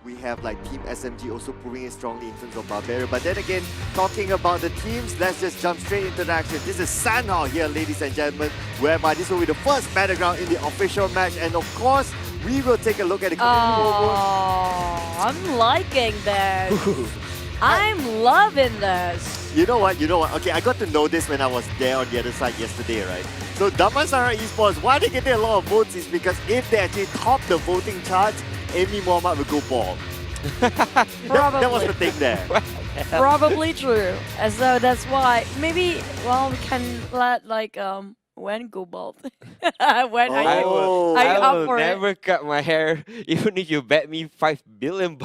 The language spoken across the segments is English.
we have like Team SMG also proving it strongly in terms of Barbarian. But then again, talking about the teams, let's just jump straight into the action. This is Sandhawk here, ladies and gentlemen, whereby this will be the first battleground in the official match. And of course, we will take a look at the community vote. Oh, I'm liking this. I'm loving this. You know what? Okay, I got to know this when I was there on the other side yesterday, right? So Damansara Esports, why they getting a lot of votes is because if they actually top the voting charts, Amy Mohammed will go bald. That was the thing there. Probably true. And so that's why maybe we can let when go bald. When are you Oh. are you I up will for it? never cut my hair, even if you bet me $5 billion.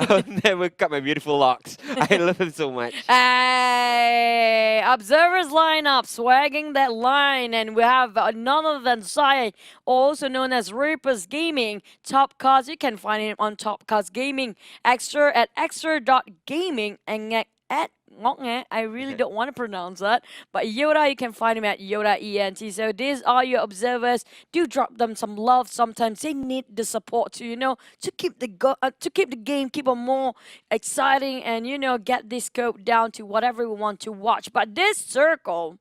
I'll never cut my beautiful locks. I love them so much. Hey, observers line up, swagging that line, and we have none other than Sai, also known as Reapers Gaming. Top Cards, you can find him on Top Cards Gaming, extra at extra.gaming, and at I really don't want to pronounce that, but Yoda, you can find him at Yoda ENT. So these are your observers. Do drop them some love. Sometimes they need the support to keep the game keep on more exciting and get this scope down to whatever we want to watch. But this circle,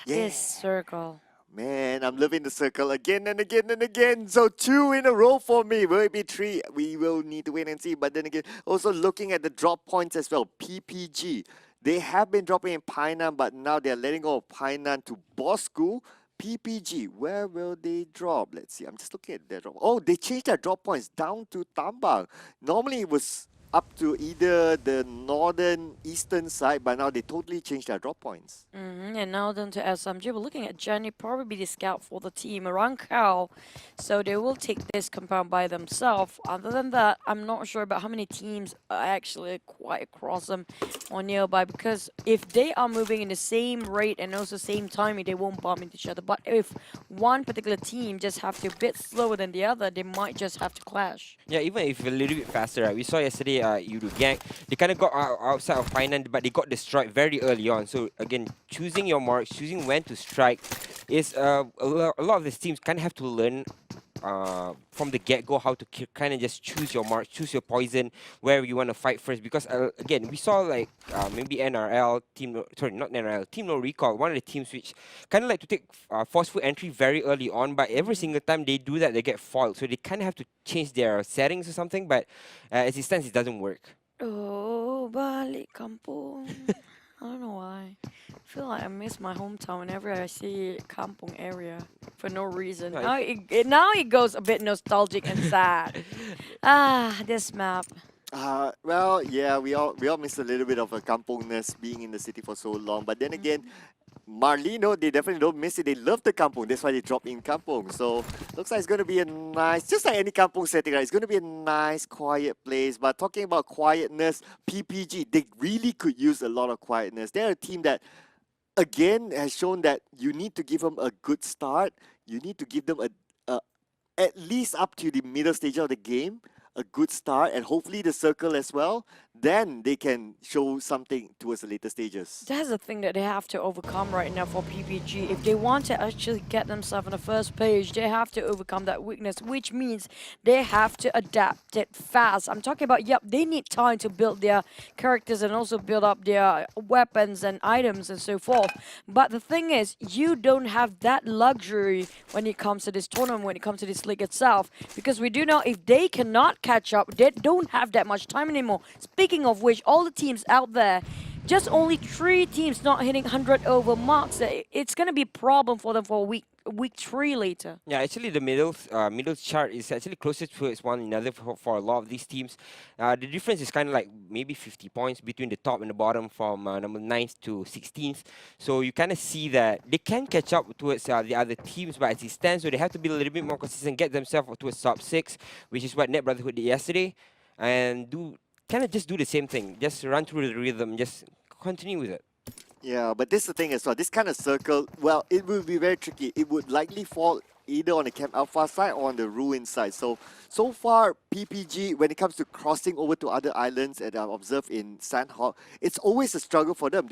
this circle. Man, I'm loving the circle again and again and again. So 2 in a row for me. Will it be 3? We will need to wait and see. But then again, also looking at the drop points as well. PPG. They have been dropping in Painan, but now they're letting go of Painan to Bosku. PPG, where will they drop? Let's see. I'm just looking at their drop. Oh, they changed their drop points down to Tambang. Normally it was up to either the northern eastern side, but now they totally changed their drop points. And now down to SMG. We're looking at Jenny, probably the scout for the team around Cal. So they will take this compound by themselves. Other than that, I'm not sure about how many teams are actually quite across them or nearby. Because if they are moving in the same rate and also same timing, they won't bump into each other. But if one particular team just have to a bit slower than the other, they might just have to clash. Yeah, even if a little bit faster, right? We saw yesterday, Yuru Gang, they kind of got outside of Finance, but they got destroyed very early on. So again, choosing your marks, choosing when to strike, is a lot of these teams kind of have to learn from the get-go how to kind of just choose your mark, choose your poison, where you want to fight first. Because again, we saw like maybe NRL team, sorry, not NRL, Team No Recall, one of the teams which kind of like to take forceful entry very early on, but every single time they do that, they get foiled. So they kind of have to change their settings or something. But as it stands, it doesn't work. Oh, balik kampung. I don't know why. I feel like I miss my hometown whenever I see kampung area for no reason. Nice. Now it goes a bit nostalgic and sad. This map. Well, yeah, we all miss a little bit of a kampungness being in the city for so long. But then again, Marlino, they definitely don't miss it. They love the kampung. That's why they drop in kampung. So looks like it's going to be a nice, just like any kampung setting, right? It's going to be a nice, quiet place. But talking about quietness, PPG, they really could use a lot of quietness. They're a team that, again, has shown that you need to give them a good start. You need to give them a at least up to the middle stage of the game, a good start, and hopefully the circle as well. Then they can show something towards the later stages. That's the thing that they have to overcome right now for PPG. If they want to actually get themselves on the first page, they have to overcome that weakness, which means they have to adapt it fast. I'm talking about, they need time to build their characters and also build up their weapons and items and so forth. But the thing is, you don't have that luxury when it comes to this tournament, when it comes to this league itself. Because we do know if they cannot catch up, they don't have that much time anymore. Speaking of which, all the teams out there, just only 3 teams not hitting 100 over marks. It's going to be a problem for them for week 3 later. Yeah, actually the middle chart is actually closer towards one another for a lot of these teams. The difference is kind of like maybe 50 points between the top and the bottom from number 9th to 16th. So you kind of see that they can catch up towards the other teams, but as it stands, so they have to be a little bit more consistent, get themselves towards top 6, which is what Net Brotherhood did yesterday, and just do the same thing. Just run through the rhythm, just continue with it. Yeah, but this is the thing as well. This kind of circle, well, it will be very tricky. It would likely fall either on the Camp Alpha side or on the Ruin side. So far, PPG, when it comes to crossing over to other islands that I've observed in Sandhawk, it's always a struggle for them.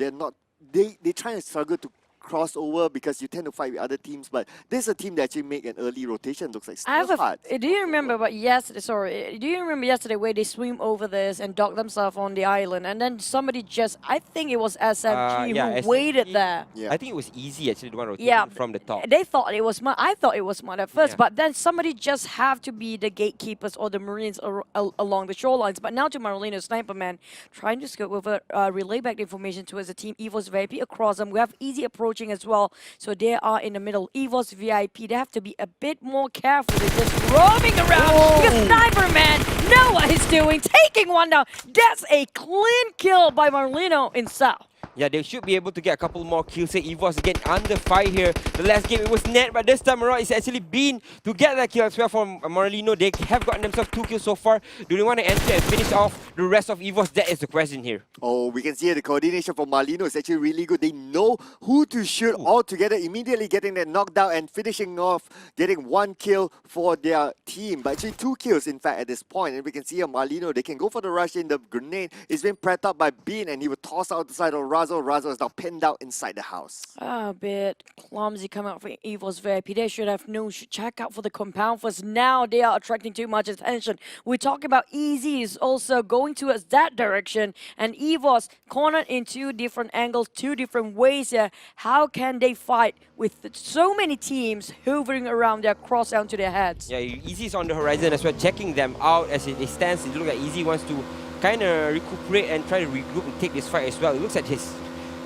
They try to struggle to crossover because you tend to fight with other teams, but this is a team that actually make an early rotation. Looks like I have still hard. do you remember about yesterday? Sorry, do you remember yesterday where they swim over this and dock themselves on the island, and then somebody just, I think it was SMG Yeah, who waited SMG. there. Yeah. I think it was easy actually, the one rotating Yeah, from the top. they thought it was mud. I thought it was mud at first, Yeah. but then somebody just have to be the gatekeepers or the Marines along the shorelines. But now to Marlino Sniper Man, trying to scope over, relay back the information towards the team EVOS VIP across them. We have easy approaching as well, so they are in the middle. EVOS VIP, they have to be a bit more careful. They're just roaming around because Sniper Man know what he's doing, taking one down. That's a clean kill by Marlino in South. Yeah, they should be able to get a couple more kills. Say EVOS again under fire here. The last game it was net, but this time around it's actually been to get that kill as well from Marlino. They have gotten themselves 2 kills so far. Do they want to enter and finish off the rest of EVOS? That is the question here. Oh, we can see the coordination from Marlino is actually really good. They know who to shoot all together, immediately getting that knockdown and finishing off, getting 1 kill for their team. But actually 2 kills, in fact, at this point. And we can see Marlino, they can go for the rush in. The grenade is being prepped up by Bean, and he will toss out the side of Razo. Razo is now pinned out inside the house. A bit clumsy coming out from EVOS VIP. They should have known, should check out for the compound first. Now they are attracting too much attention. We talk about Easy is also going towards that direction, and EVOS cornered in 2 different angles, 2 different ways here. How can they fight with so many teams hovering around their cross down to their heads? Yeah, Easy is on the horizon as well, checking them out as it stands. It looks like Easy wants to kind of recuperate and try to regroup and take this fight as well. It looks like he's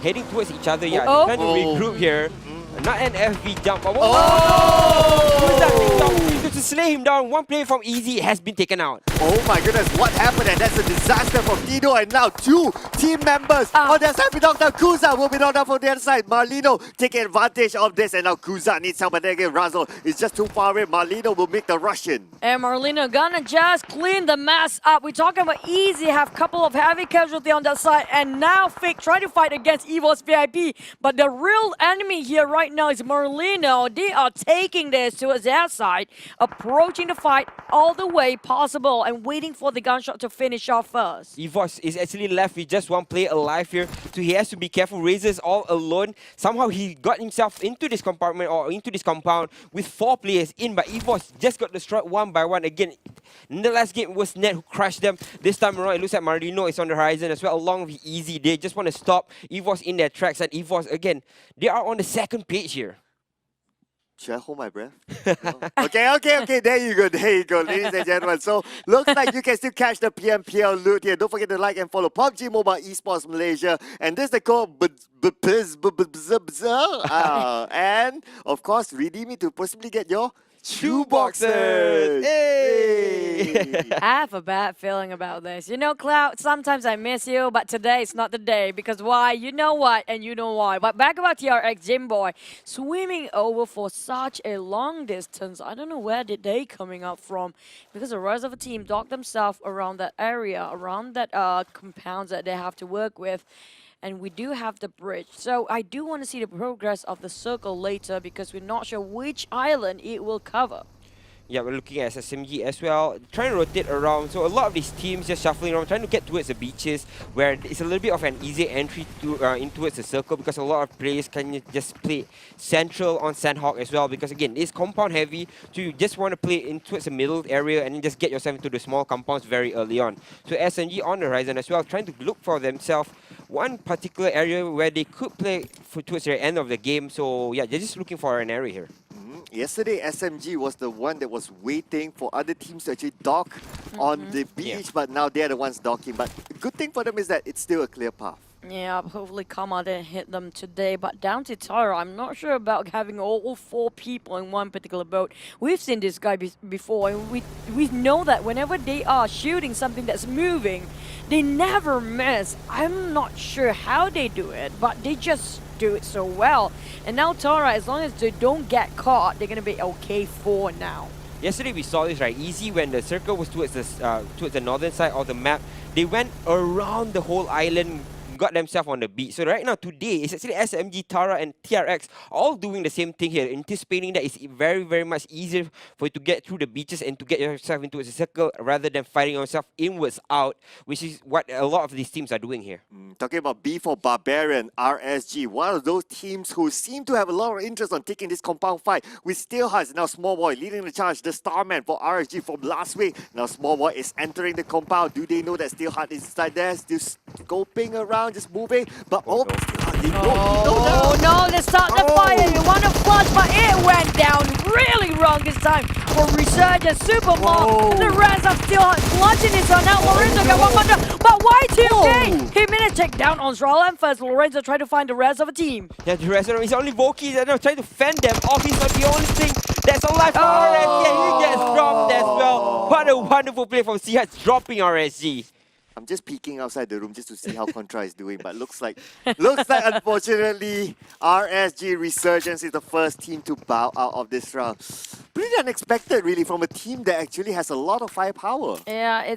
heading towards each other. Yeah, Oh. they're trying to regroup here. Not an FB jump. But Oh! to slay him down. 1 player from Easy has been taken out. Oh my goodness, what happened? And that's a disaster from Tino, and now 2 team members on their side. We knocked out Kuza, will be knocked out from the other side. Marlino taking advantage of this, and now Kuza needs help, but then again, Razzle is just too far away. Marlino will make the rush in. And Marlino gonna just clean the mess up. We're talking about Easy, have couple of heavy casualty on that side, and now Fake trying to fight against EVOS VIP. But the real enemy here right now is Marlino. They are taking this towards their side, approaching the fight all the way possible, and waiting for the gunshot to finish off first. EVOS is actually left with just 1 player alive here, so he has to be careful. Razor's all alone. Somehow he got himself into this compartment or into this compound with 4 players in, but EVOS just got destroyed 1 by 1. Again, in the last game it was Net who crushed them. This time around it looks like Marlino is on the horizon as well, along with Easy. They just want to stop EVOS in their tracks, and EVOS again, they are on the 2nd page here. Should I hold my breath? No? Okay, there you go, ladies and gentlemen. So, looks like you can still catch the PMPL loot here. Don't forget to like and follow PUBG Mobile Esports Malaysia. And this is the code and, of course, redeem it to possibly get your shoe boxes. Hey! I have a bad feeling about this. You know, Cloud, sometimes I miss you, but today is not the day. Because why? You know what, and you know why. But back about TRX Jim Boy, swimming over for such a long distance. I don't know where did they coming up from. Because the rest of the team docked themselves around that area, around that compounds that they have to work with. And we do have the bridge. So I do want to see the progress of the circle later because we're not sure which island it will cover. Yeah, we're looking at SMG as well, trying to rotate around. So a lot of these teams just shuffling around, trying to get towards the beaches, where it's a little bit of an easy entry to in towards the circle, because a lot of players can just play central on Sandhawk as well. Because again, it's compound heavy, so you just want to play in towards the middle area and then just get yourself into the small compounds very early on. So SMG on the horizon as well, trying to look for themselves one particular area where they could play towards the end of the game. So yeah, they're just looking for an area here. Yesterday, SMG was the one that was waiting for other teams to actually dock on the beach, but now they're the ones docking. But the good thing for them is that it's still a clear path. Yeah, hopefully Kama didn't hit them today. But down to Tara, I'm not sure about having all 4 people in one particular boat. We've seen this guy before, and we know that whenever they are shooting something that's moving, they never miss. I'm not sure how they do it, but they just do it so well. And now Tara, as long as they don't get caught, they're going to be okay for now. Yesterday we saw this, right? Easy, when the circle was towards the northern side of the map, they went around the whole island, got themselves on the beat. So right now, today, it's actually SMG, Tara, and TRX all doing the same thing here, anticipating that it's very, very much easier for you to get through the beaches and to get yourself into a circle rather than fighting yourself inwards out, which is what a lot of these teams are doing here. Talking about B for Barbarian, RSG, one of those teams who seem to have a lot of interest on taking this compound fight with Steelhearts. Now Small Boy leading the charge, the Starman for RSG from last week. Now Small Boy is entering the compound. Do they know that Steelheart is inside there? Still scoping around, just moving. But Oh, no. Steelheart, they know Oh now. no, they start the fire. You want to flush, but it went down really wrong this time for Resurgence. Supermom, the rest of Steelheart clutching his on out. Lorenzo got one more down, but Y2K, he managed to take down on Stroll and first. Lorenzo tried to find the rest of the team. Yeah, the rest of them is only Voki that are trying to fend them off. He's not the only thing that's alive for RSG. He gets dropped as well. What a wonderful play from Seahats dropping RSG. I'm just peeking outside the room just to see how Contra is doing, but looks like unfortunately RSG Resurgence is the first team to bow out of this round. Pretty unexpected really from a team that actually has a lot of firepower. Yeah,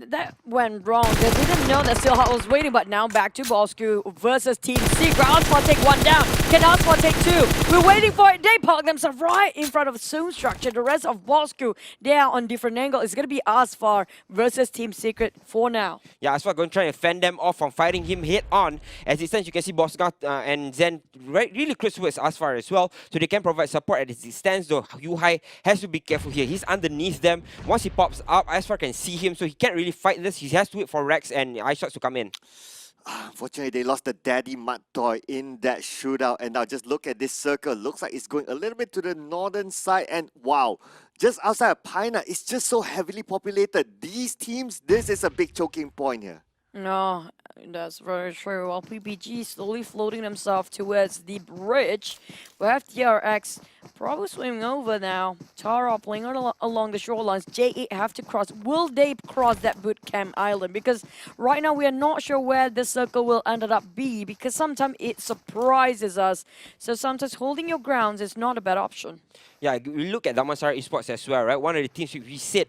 that went wrong. They didn't know that Steelheart was waiting, but now back to Bosku versus Team Secret. Oswald take one down. Can Oswald take two? We're waiting for it. They park themselves right in front of the Zoom structure. The rest of Bosku, they are on different angle. It's going to be Asfar versus Team Secret for now. Yeah, Asfar going to try and fend them off from fighting him head on. As it stands, you can see Bosga and Zen really close towards Asfar as well, so they can provide support as it stands. Though Yuhai has to be careful here. He's underneath them. Once he pops up, Asfar can see him, so he can't really fight this. He has to wait for Rex and Ice Shots to come in. Unfortunately, they lost the daddy mud toy in that shootout. And now just look at this circle. Looks like it's going a little bit to the northern side. And wow, just outside of Pina, it's just so heavily populated. These teams, this is a big choking point here. No, that's very true. While PPG slowly floating themselves towards the bridge, we have TRX probably swimming over now. Tara playing along the shorelines. J8 have to cross. Will they cross that boot camp island? Because right now we are not sure where the circle will end up be, because sometimes it surprises us. So sometimes holding your grounds is not a bad option. Yeah, we look at Damansara Esports as well, right? One of the teams we said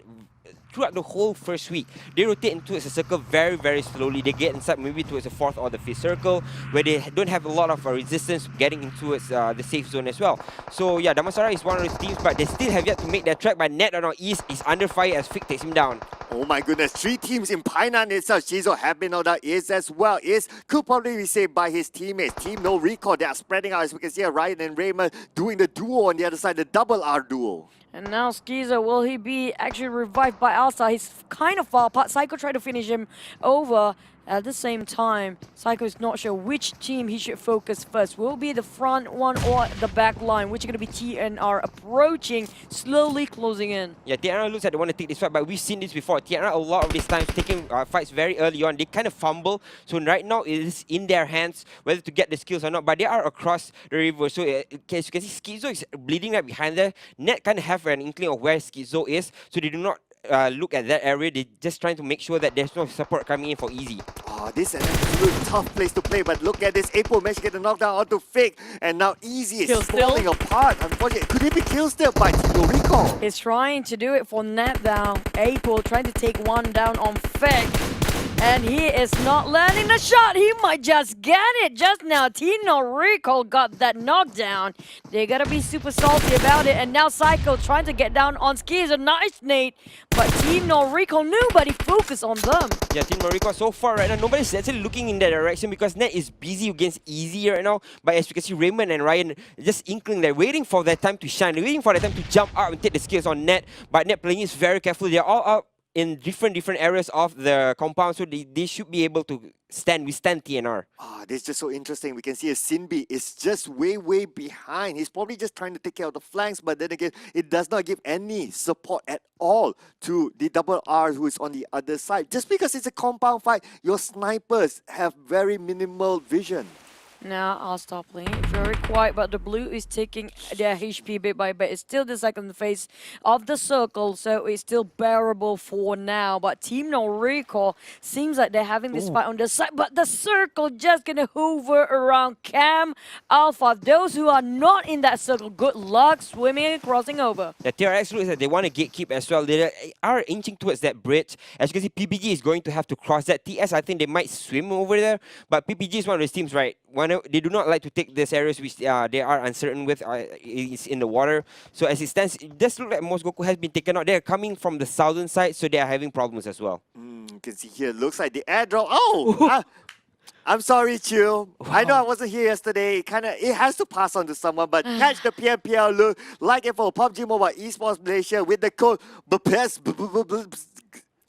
throughout the whole first week, they rotate into a circle very, very slowly. They get inside maybe towards the 4th or the 5th circle, where they don't have a lot of resistance getting into the safe zone as well. So yeah, Damansara is one of those teams, but they still have yet to make their track. But Net on our east is under fire as Fig takes him down. Oh my goodness, 3 teams in Painan itself. Shizo have been out that is as well. Could probably be saved by his teammates. Team No Recall, they are spreading out as we can see Ryan and Raymond doing the duo on the other side, the double R duo. And now Skiza, will he be actually revived by Alsa? He's kind of far apart. Psycho tried to finish him over. At the same time, Psycho is not sure which team he should focus first. Will it be the front one or the back line, which is going to be TNR approaching, slowly closing in. Yeah, TNR looks like they want to take this fight, but we've seen this before. TNR a lot of these times taking fights very early on. They kind of fumble, so right now it is in their hands whether to get the skills or not, but they are across the river. So as you can see, Schizo is bleeding right behind there. Net kind of have an inkling of where Schizo is, so they do not look at that area. They're just trying to make sure that there's no support coming in for Easy. Oh, this is an absolute tough place to play, but look at this. April managed to get the knockdown onto Fig, and now Easy is falling apart. Unfortunately, could it be kill still by Tino Recall? He's trying to do it for Net down. April trying to take one down on Fig. And he is not landing the shot. He might just get it just now. Tino Recall got that knockdown. They gotta be super salty about it. And now Psycho trying to get down on Skis. A nice nade. But Tino Recall, nobody focus on them. Yeah, Team Mariko so far right now, nobody's actually looking in that direction because Net is busy against Easy right now. But as you can see, Raymond and Ryan just inkling, they're waiting for that time to shine. They're waiting for that time to jump out and take the skills on Net. But Net playing is very careful. They're all out in different areas of the compound, so they should be able to withstand TNR. This is just so interesting. We can see a Sinbi is just way behind. He's probably just trying to take care of the flanks, but then again, it does not give any support at all to the double R who is on the other side. Just because it's a compound fight, your snipers have very minimal vision. Now I'll stop playing it very quiet, but the blue is taking their HP bit by bit. It's still the second phase of the circle, so it's still bearable for now. But Team No Recall seems like they're having this fight on the side, but the circle just gonna hover around Cam Alpha. Those who are not in that circle, good luck swimming and crossing over. The TRX looks like they want to gatekeep as well. They are inching towards that bridge. As you can see, PPG is going to have to cross that. TS, I think they might swim over there, but PPG is one of those teams, right? They do not like to take these areas which they are uncertain with. It's in the water. So as it stands, it does look like most Goku has been taken out. They're coming from the southern side, so they are having problems as well. You can see here, looks like the airdrop. Oh! I'm sorry, Chill. I know I wasn't here yesterday. It has to pass on to someone, but catch the PMPL look like it for PUBG Mobile Esports Malaysia with the code BPS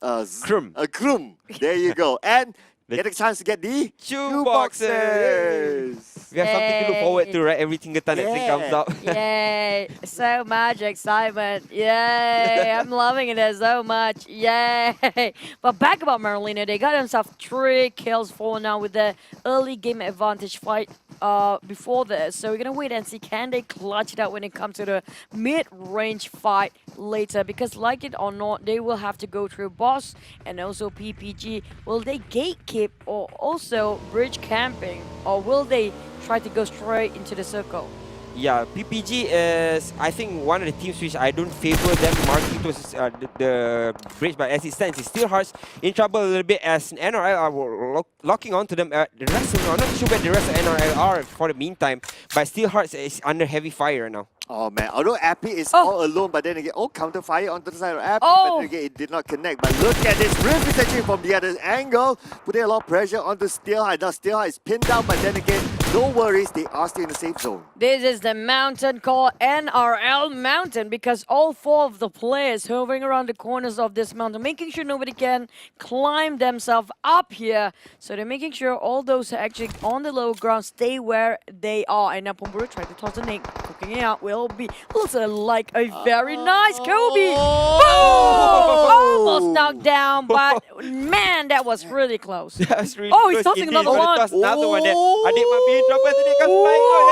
Krum. There you go. And get a chance to get the Shoe boxes. We have something to look forward to, right? Every single time that thing comes out. Yay! So much excitement. Yay! I'm loving it so much. Yay! But back about Marlena, they got themselves 3 kills for now with the early game advantage fight before this. So we're gonna wait and see can they clutch it out when it comes to the mid-range fight later. Because like it or not, they will have to go through boss and also PPG. Will they gatekeep or also bridge camping, or will they try to go straight into the circle? Yeah, PPG is, I think, one of the teams which I don't favor them marking towards the bridge, but as it stands, it's still Hearts in trouble a little bit as NRL are locking onto them. The rest of them, I'm not sure where the rest of NRL are for the meantime, but still Hearts is under heavy fire now. Oh man, although Appy is all alone, but then again, counter fire onto the side of Appy, but then again, it did not connect. But look at this, Rift is actually from the other angle, putting a lot of pressure onto Steelheart. Now Steelheart is pinned down, but then again, no worries, they are still in the safe zone. This is the mountain called NRL Mountain because all 4 of the players hovering around the corners of this mountain, making sure nobody can climb themselves up here. So they're making sure all those who are actually on the low ground stay where they are. And now Pumburu tried to toss a nade, cooking it out. Will be looks like a very nice Kobe. Boom! Almost knocked down, but man, that was really close. That's really He's close tossing indeed. another one. Toss another one there. Adik might be in trouble as they come flying out.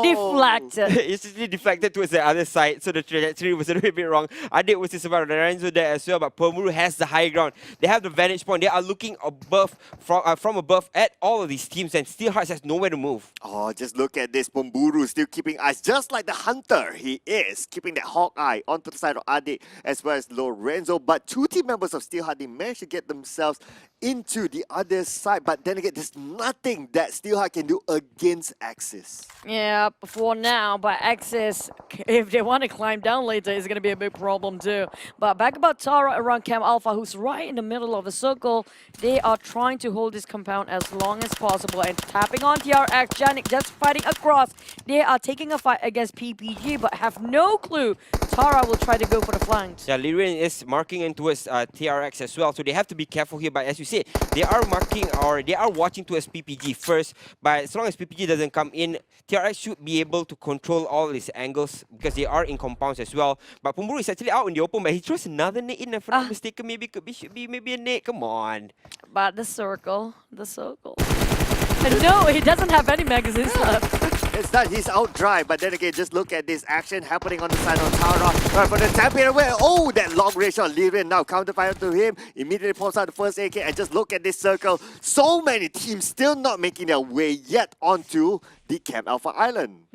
Deflected. It's actually deflected towards the other side, so the trajectory was a little bit wrong. Adik was just about Lorenzo there as well, but Permuru has the high ground. They have the vantage point. They are looking above from above at all of these teams, and Steelhearts has nowhere to move. Oh, just look at this. Pumburu still keeping eyes, just like the hunter he is, keeping that hawk eye onto the side of Adik as well as Lorenzo. But 2 team members of Steelheart, they managed to get themselves into the other side. But then again, there's nothing that Steelheart can do against Axis. Yeah, for now, but Axis, if they want to climb down later, it's going to be a big problem too. But back about Tara around Cam Alpha, who's right in the middle of the circle. They are trying to hold this compound as long as possible and tapping on TRX. Janik just fighting across. They are taking a fight against PPG, but have no clue. Tara will try to go for the flanks. Yeah, Lyrian is marking in towards TRX as well, so they have to be careful here. But as you said, they are marking or they are watching towards PPG first. But as long as PPG doesn't come in, TRX should be able to control all these angles because they are in compounds as well. But Pumburu is actually out in the open, but he throws another nade in. If I'm not mistaken, should be maybe a nade. Come on. But the circle. And no, he doesn't have any magazines left. It's that he's out dry, but then again, just look at this action happening on the side of Tara. Right for the champion away. Oh, that long range shot. Lyrian now counterfire to him. Immediately pulls out the first AK, and just look at this circle. So many teams still not making their way yet onto the Camp Alpha Island.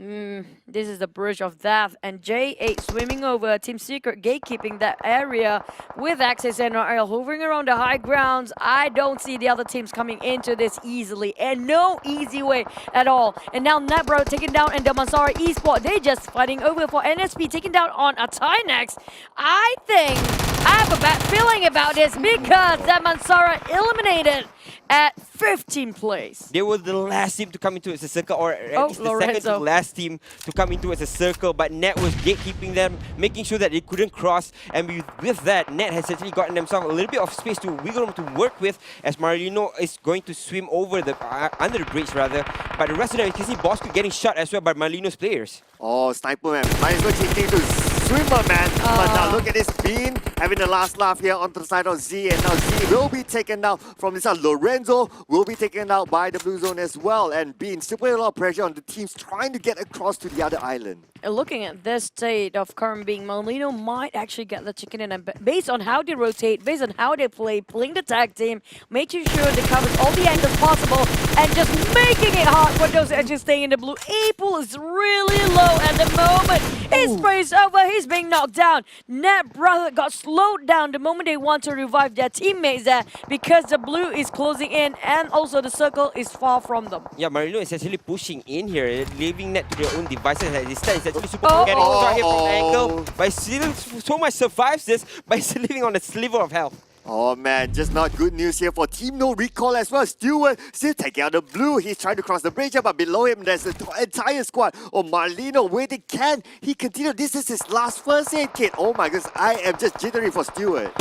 This is the bridge of death, and J8 swimming over. Team Secret gatekeeping that area with Axis and NRL hovering around the high grounds. I don't see the other teams coming into this easily, and no easy way at all. And now Nebro taken down, and the Mansara Esport, they just fighting over for NSP, taken down on a Tynex. I think I have a bad feeling about this because that Mansara eliminated at 15th place. They were the last team to come into the circle, or at least the second to last team to come into a circle, but Net was gatekeeping them, making sure that they couldn't cross, and with that, Net has actually gotten themselves a little bit of space to wiggle room to work with, as Marino is going to swim over the under the bridge rather, but the rest of them, you can see Bosco getting shot as well by Marino's players. Oh, Sniper man, might as well change to swimmer, man. But now look at this Bean having the last laugh here onto the side of Z, and now Z will be taken out from this side. Lorenzo will be taken out by the blue zone as well, and Bean still putting a lot of pressure on the teams trying to get across to the other island. Looking at this state of current being, Molino might actually get the chicken in, and based on how they rotate, based on how they play, playing the tag team, making sure they cover all the angles possible, and just making it hard for those edges staying in the blue. Apel is really low at the moment. His spray's over, he's being knocked down. Net brother got slowed down the moment they want to revive their teammates there because the blue is closing in and also the circle is far from them. Yeah, Marino is actually pushing in here, leaving Net to their own devices. As it stands, it's actually super Uh-oh. getting shot here from angle, but still so much survives this by still living on a sliver of health. Oh man, just not good news here for Team No Recall as well. Stewart still taking out the blue. He's trying to cross the bridge, but below him there's the entire squad. Oh, Marlino, where they can. He continued. This is his last first aid kit. Oh my goodness, I am just jittery for Stewart.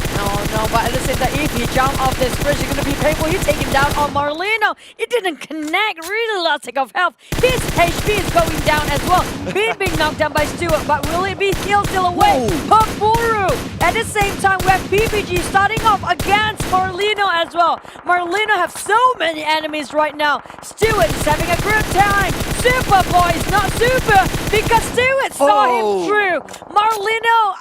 No, but at the same time, if he jump off this bridge, it's going to be painful. He's taking down on Marlino. It didn't connect. Really lost of health. His HP is going down as well. Being knocked down by Stewart, but will it be killed still away? Paburu. At the same time, we have PPG starting off against Marlino as well. Marlino have so many enemies right now. Stewart is having a good time. Superboy is not super because Stewart saw him through. Marlino,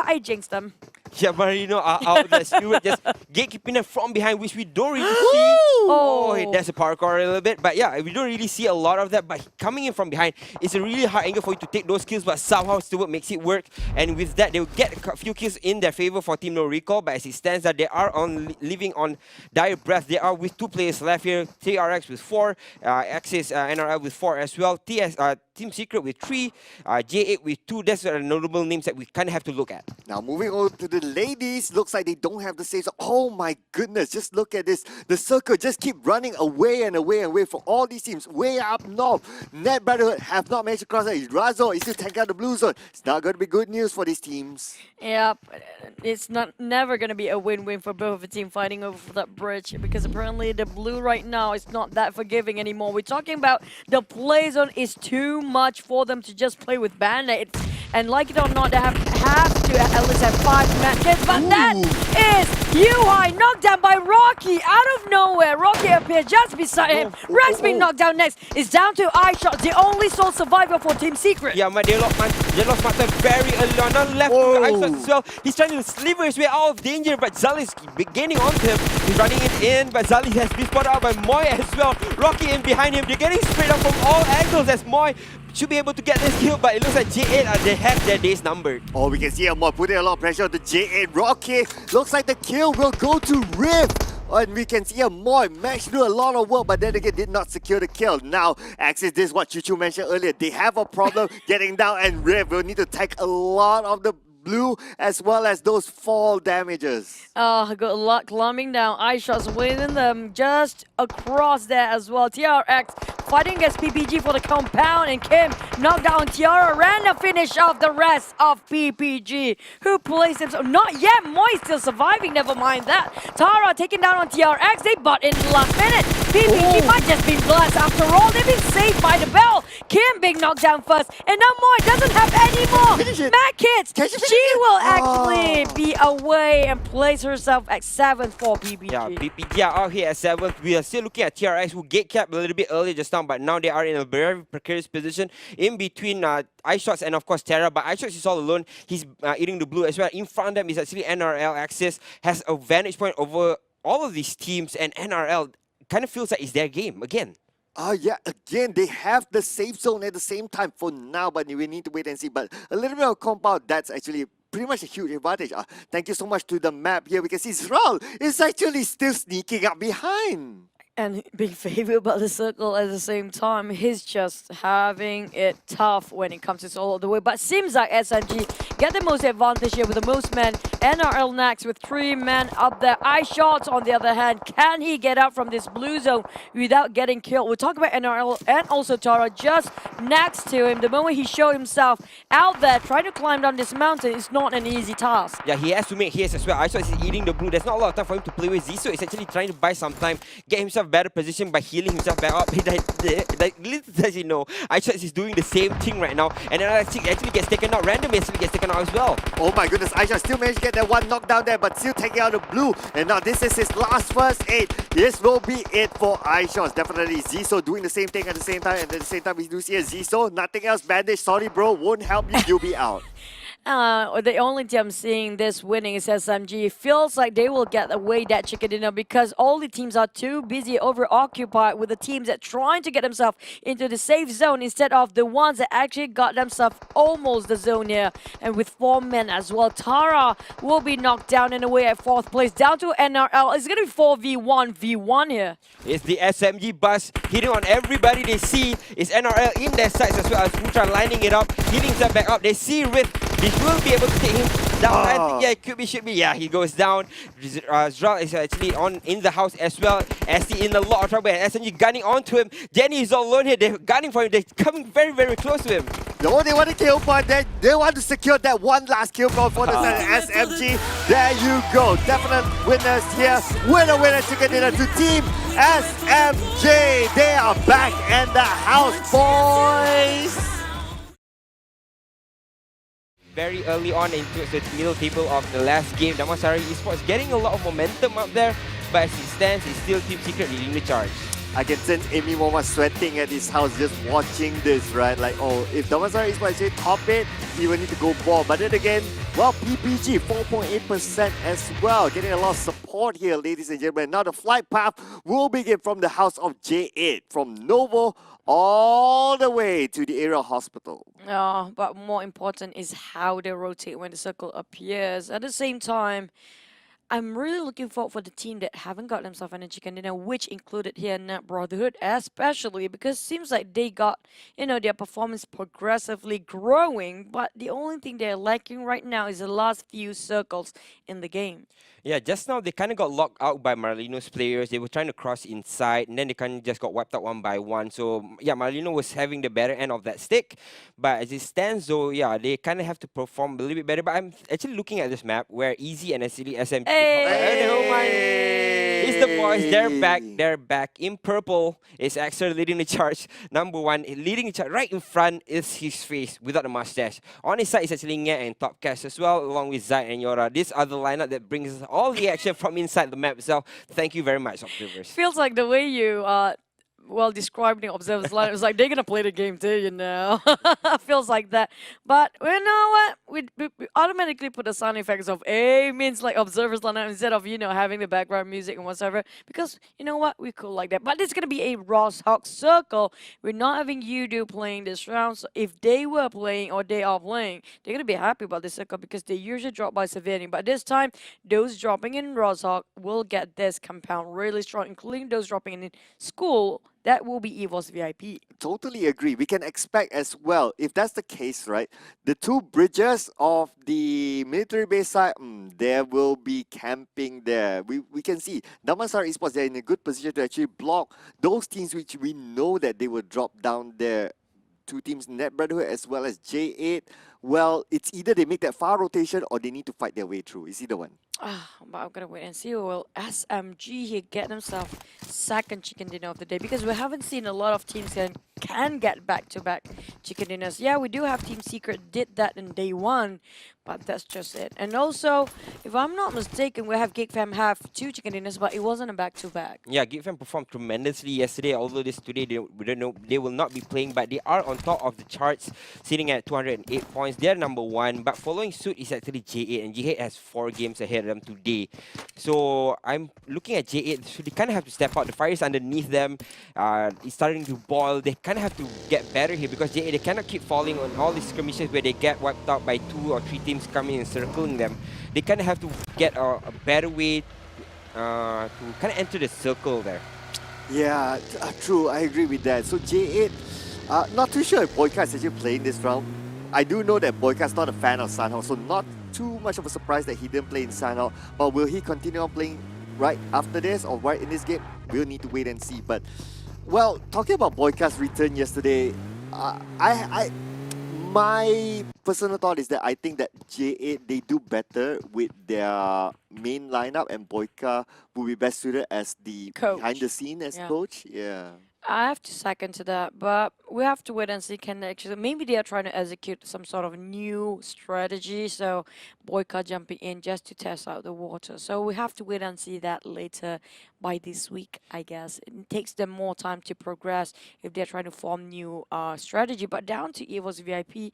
I jinxed them. Yeah, Marino are out there. Stewart just gatekeeping them from behind, which we don't really see. Oh, that's a parkour a little bit. But yeah, we don't really see a lot of that. But coming in from behind, it's a really hard angle for you to take those kills. But somehow Stewart makes it work. And with that, they will get a few kills in their favor for Team No Recall. But as it stands, that they are living on dire breath. They are with 2 players left here. TRX with 4. Axis NRL with 4 as well. Team Secret with 3. J8 with 2. That's notable names that we kind of have to look at. Now moving on to the ladies, looks like they don't have the saves. Oh my goodness, just look at this. The circle just keep running away and away and away for all these teams way up north. Net Brotherhood have not managed to cross it. Razo is still tanking out the blue zone. It's not going to be good news for these teams. Yep, it's never going to be a win-win for both of the team fighting over for that bridge because apparently the blue right now is not that forgiving anymore. We're talking about the play zone is too much for them to just play with Band-Aid. And like it or not, they have to at least have 5 matches. But that is UI knocked down by Rocky out of nowhere. Rocky appears just beside him. Rex being knocked down next. It's down to iShot, the only sole survivor for Team Secret. Yeah, but they lost Martin very early on. Now left to iShot as well. He's trying to sliver his way out of danger, but Zali is gaining onto him. He's running it in, but Zali has been spotted out by Moy as well. Rocky in behind him. They're getting sprayed up from all angles as Moy should be able to get this kill, but it looks like J8 they have their days numbered. Oh, we can see Amor putting a lot of pressure on the J8 Rocky. Looks like the kill will go to Rift. And we can see Amor managed to do a lot of work, but then again did not secure the kill. Now, Axis, this is what Chuchu mentioned earlier. They have a problem getting down, and Rift will need to take a lot of the blue as well as those fall damages. Good luck climbing down. iShot's winning them just across there as well. TRX fighting against PPG for the compound, and Kim knocked down Tiara. Random finish off the rest of PPG, who plays himself. Not yet. Moy still surviving. Never mind that. Tara taking down on TRX. They butt in the last minute. PPG might just be blessed after all. They've been saved by the bell. Kim being knocked down first, and now Moy doesn't have any more Mad Kits. She will actually be away and place herself at 7th for PPG. Yeah, PPG are out here at 7th. We are still looking at TRX, who gate capped a little bit earlier just now, but now they are in a very precarious position in between iShots and of course Terra. But iShots is all alone. He's eating the blue as well. In front of them is actually NRL. Axis has a vantage point over all of these teams, and NRL kind of feels like it's their game again. Yeah, again, they have the safe zone at the same time for now, but we need to wait and see. But a little bit of compound, that's actually pretty much a huge advantage. Thank you so much to the map here. We can see Zral is actually still sneaking up behind. And being favored by the circle at the same time, he's just having it tough when it comes to solo the way. But seems like SMG get the most advantage here with the most men. NRL next with 3 men up there. iShots on the other hand, can he get out from this blue zone without getting killed? We'll talk about NRL and also Tara just next to him. The moment he showed himself out there trying to climb down this mountain, it's not an easy task. Yeah, he has to make haste as well. iShots is eating the blue. There's not a lot of time for him to play with. Ziso is actually trying to buy some time, get himself better position by healing himself back up. Little does he know, iShots is doing the same thing right now, and then actually gets taken out randomly. Actually gets taken taken out as well. Oh my goodness, Aisha still managed to get that one knockdown there, but still taking out the blue. And now this is his last first aid. This will be it for Aisha. Definitely Ziso doing the same thing at the same time. And at the same time, we do see a Ziso. Nothing else. Bandage. Sorry, bro. Won't help you. You'll be out. The only team seeing this winning is SMG. Feels like they will get away that chicken dinner because all the teams are too busy, over-occupied with the teams that trying to get themselves into the safe zone instead of the ones that actually got themselves almost the zone here. And with 4 men as well, Tara will be knocked down in a way at 4th place, down to NRL. It's gonna be 4v1 here. It's the SMG bus hitting on everybody they see. It's NRL in their sights as well as Putra lining it up, hitting them back up. They see Rift. They will be able to take him down. I think, yeah, it could be, should be. Yeah, he goes down. Zral is actually in the house as well. SC in a lot of trouble. And SMG gunning onto him. Jenny is all alone here. They're gunning for him. They're coming very, very close to him. No, they want to kill, but they want to secure that one last kill point for the SMG. There you go. Definite winners here. Winner, chicken dinner to Team SMG. They are back in the house, boys. Very early on into the middle table of the last game, Damansara Esports getting a lot of momentum up there, but as it stands, it's still Team Secret leading the charge. I can sense Amy Moma sweating at his house just watching this, right? Like, oh, if Damansara Esports actually top it, he will need to go ball. But then again, well, PPG 4.8% as well, getting a lot of support here, ladies and gentlemen. Now the flight path will begin from the house of J8, from Novo all the way to the area hospital. But more important is how they rotate when the circle appears. At the same time, I'm really looking forward for the team that haven't got themselves any chicken dinner, which included here Net Brotherhood, especially because it seems like they got, their performance progressively growing, but the only thing they're lacking right now is the last few circles in the game. Yeah, just now they kind of got locked out by Marlino's players. They were trying to cross inside, and then they kind of just got wiped out one by one. So, yeah, Marlino was having the better end of that stick. But as it stands, though, yeah, they kind of have to perform a little bit better. But I'm actually looking at this map where Easy and SMG... Hey! It's the boys. They're back. They're back in purple. It's Axel leading the charge. Number one, leading the charge. Right in front is his face without the mustache. On his side is actually Nye and Top Cash as well, along with Zai and Yora. This other lineup that brings all the action from inside the map itself. Thank you very much, observers. Feels like the way you describing the observers line, it was like they're gonna play the game too, Feels like that. But you know what? We automatically put the sound effects of A means like observers line instead of having the background music and whatever. Because you know what? We cool like that. But it's gonna be a Ross Hawk circle. We're not having Yudu playing this round. So if they were playing or they are playing, they're gonna be happy about this circle because they usually drop by Savannah. But this time, those dropping in Ross Hawk will get this compound really strong, including those dropping in school. That will be EVO's VIP. Totally agree. We can expect as well, if that's the case, right? The two bridges of the military base side, there will be camping there. We can see Damansara Esports, they're in a good position to actually block those teams which we know that they will drop down there. Two teams, Net Brotherhood as well as J8. Well, it's either they make that far rotation or they need to fight their way through. Is either one. But I'm gonna wait and see. Will SMG here get themselves second chicken dinner of the day? Because we haven't seen a lot of teams can get back-to-back chicken dinners. Yeah, we do have Team Secret did that in day one, but that's just it. And also, if I'm not mistaken, we have GigFam have 2 chicken dinners, but it wasn't a back-to-back. Yeah, GigFam performed tremendously yesterday. Although today we don't know, they will not be playing, but they are on top of the charts, sitting at 208 points. They're number 1, but following suit is actually J8, and J8 has 4 games ahead of them today. So I'm looking at J8. So they kind of have to step out. The fire is underneath them. It's starting to boil. They kind of have to get better here because J8, they cannot keep falling on all these skirmishes where they get wiped out by 2 or 3 teams coming and circling them. They kind of have to get a better way to kind of enter the circle there. Yeah, true. I agree with that. So J8, not too sure if Boyka is actually playing this round. I do know that Boyka is not a fan of Sanhok, so not too much of a surprise that he didn't play in Sanhok. But will he continue on playing right after this or right in this game? We'll need to wait and see. But, well, talking about Boyka's return yesterday, my personal thought is that I think that J8, they do better with their main lineup, and Boyka will be best suited as the coach. behind the scene as coach. Yeah. I have to second to that, but we have to wait and see. Can they actually, maybe they are trying to execute some sort of new strategy. So boycott jumping in just to test out the water. So we have to wait and see that later by this week, I guess. It takes them more time to progress if they're trying to form new strategy. But down to Evo's VIP,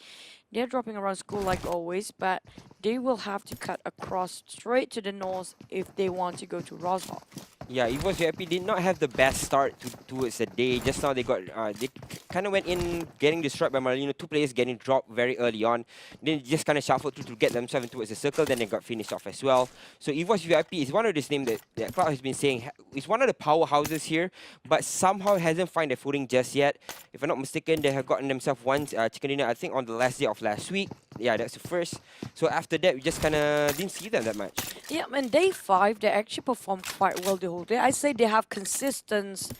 they're dropping around school like always, but they will have to cut across straight to the north if they want to go to Roswell. Yeah, Evo's VIP did not have the best start towards the day. Just now they got they kind of went in getting destroyed by Marlino. Two players getting dropped very early on. Then just kind of shuffled through to get themselves towards the circle. Then they got finished off as well. So Evo's VIP is one of these names that Cloud has been saying is one of the powerhouses here, but somehow hasn't found their footing just yet. If I'm not mistaken, they have gotten themselves one chicken dinner. I think on the last day of last week. Yeah, that's the first. So after that, we just kind of didn't see them that much. Yeah, and day 5, they actually performed quite well the whole day. I say they have consistent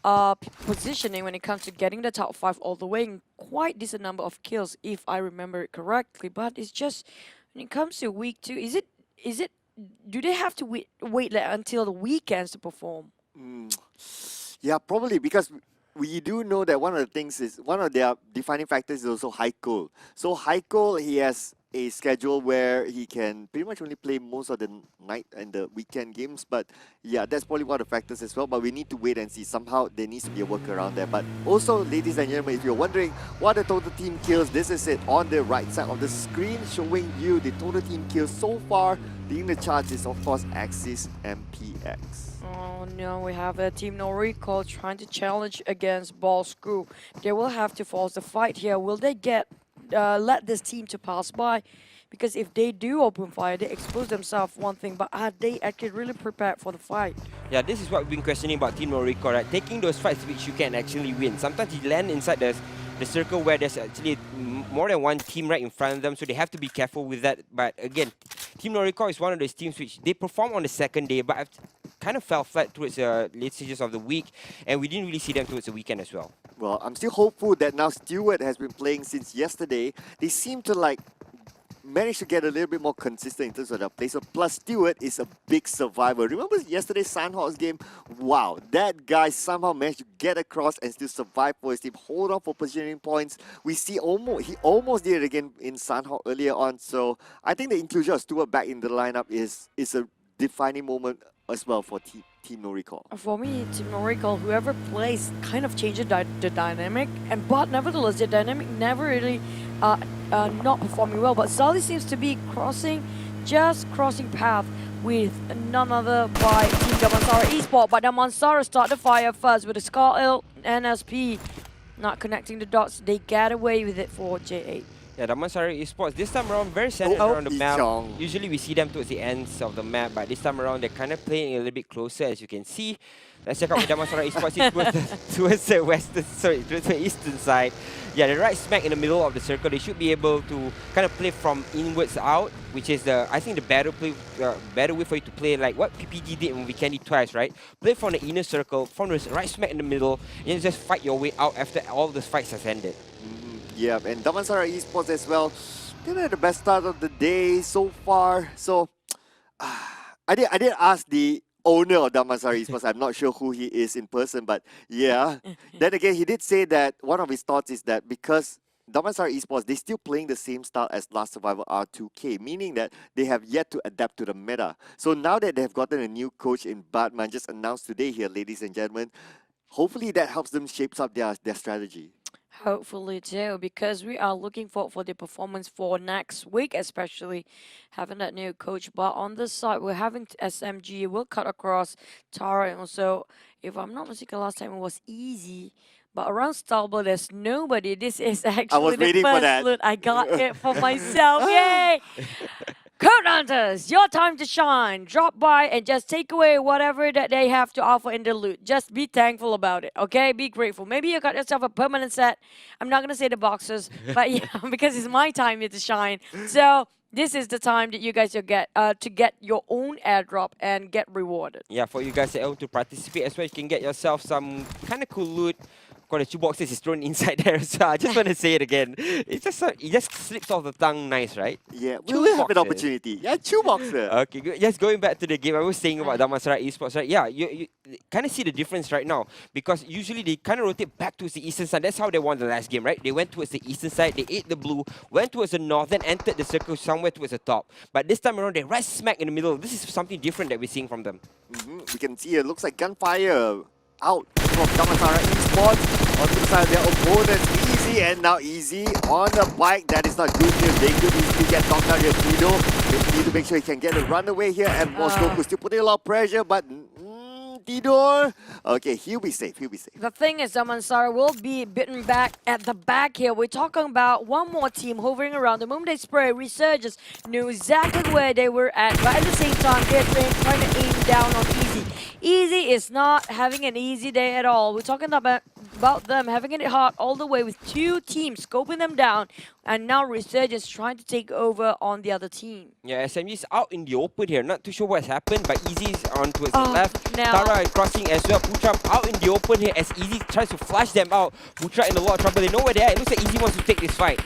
positioning when it comes to getting the top 5 all the way, and quite decent number of kills, if I remember it correctly. But it's just when it comes to week 2, is it? Do they have to wait like, until the weekends to perform? Mm. Yeah, probably because we do know that one of the things is one of their defining factors is also Heiko. So Heiko, he has a schedule where he can pretty much only play most of the night and the weekend games. But yeah, that's probably one of the factors as well. But we need to wait and see. Somehow there needs to be a workaround there. But also, ladies and gentlemen, if you're wondering what the total team kills, this is it on the right side of the screen, showing you the total team kills so far. Leading the charge is of course Axis MPX. Oh no, we have a Team No Recall trying to challenge against Ball Screw. They will have to force the fight here. Will they let this team to pass by? Because if they do open fire, they expose themselves, one thing, but are they actually really prepared for the fight? Yeah, this is what we've been questioning about Team Noriko, right? Taking those fights which you can actually win. Sometimes you land inside the circle where there's actually more than one team right in front of them, so they have to be careful with that. But again, Team Noriko is one of those teams which they perform on the second day, but I've kind of fell flat towards the late stages of the week, and we didn't really see them towards the weekend as well. Well, I'm still hopeful that now Stewart has been playing since yesterday. They seem to managed to get a little bit more consistent in terms of their play. So plus Stewart is a big survivor. Remember yesterday's Sandhawks game? Wow, that guy somehow managed to get across and still survive for his team. Hold on for positioning points. We see he almost did it again in Sandhawk earlier on. So I think the inclusion of Stewart back in the lineup is a defining moment as well for Team No Recall. For me, Team No Recall, whoever plays kind of changes the dynamic, but nevertheless, the dynamic never really not performing well. But Zali seems to be crossing path with none other by Team Damansara Esport. But Damansara start the fire first with the Scar NSP not connecting the dots. They get away with it for J8. Yeah, Damansara Esports this time around very centered around the map. Usually we see them towards the ends of the map, but this time around they're kind of playing a little bit closer, as you can see. Let's check out with Damansara Esports towards the eastern side. Yeah, they're right smack in the middle of the circle. They should be able to kind of play from inwards out, which is I think the better way for you to play, like what PPG did when we candied twice, right? Play from the inner circle, from the right smack in the middle, and just fight your way out after all those fights have ended. Yeah, and Damansara Esports as well. They had the best start of the day so far. So I did ask the owner of Damansara Esports. I'm not sure who he is in person, but yeah. Then again, he did say that one of his thoughts is that because Damansara Esports, they're still playing the same style as Last Survivor R2K, meaning that they have yet to adapt to the meta. So now that they have gotten a new coach in Batman, just announced today here, ladies and gentlemen, hopefully that helps them shape up their strategy. Hopefully too, because we are looking forward for the performance for next week, especially having that new coach. But on this side, we're having SMG. We'll cut across Tara, and also, if I'm not mistaken, last time it was easy. But around Stalbo, there's nobody. This is actually the first loot. I got it for myself. Yay! Code Hunters, your time to shine. Drop by and just take away whatever that they have to offer in the loot. Just be thankful about it, okay? Be grateful. Maybe you got yourself a permanent set. I'm not going to say the boxes, but yeah, because it's my time here to shine. So this is the time that you guys will get to get your own airdrop and get rewarded. Yeah, for you guys that want to participate as well, you can get yourself some kind of cool loot called the shoeboxes is thrown inside there. So I just want to say it again. It's just it just slips off the tongue, nice, right? Yeah, we Two will have an boxes. opportunity. Yeah, two boxer. Okay, good. Just going back to the game, I was saying about Damansara Esports, right? Yeah, you kind of see the difference right now because usually they kind of rotate back towards the eastern side. That's how they won the last game, right? They went towards the eastern side, they ate the blue, went towards the north, then entered the circle somewhere towards the top. But this time around, they right smack in the middle. This is something different that we're seeing from them. We can see it looks like gunfire out from Damansara Esports onto the side of their opponents. Easy, and now Easy on the bike. That is not good here. They could easily get knocked out here. Tino, they need to make sure he can get a runaway here, and Moscow still putting a lot of pressure, but Tidor, okay, he'll be safe. He'll be safe. The thing is, Damansara will be bitten back at the back here. We're talking about one more team hovering around. The moment they spray, Resurgence knew exactly where they were at, but at the same time, they're trying to aim down on Easy. Easy is not having an easy day at all. We're talking about them having it hard all the way with two teams scoping them down, and now Resurgence trying to take over on the other team. Yeah, SMG is out in the open here. Not too sure what's happened, but Easy is on towards the left. Now. Tara is crossing as well. Putra out in the open here as Easy tries to flash them out. Putra in a lot of trouble. They know where they are. It looks like Easy wants to take this fight.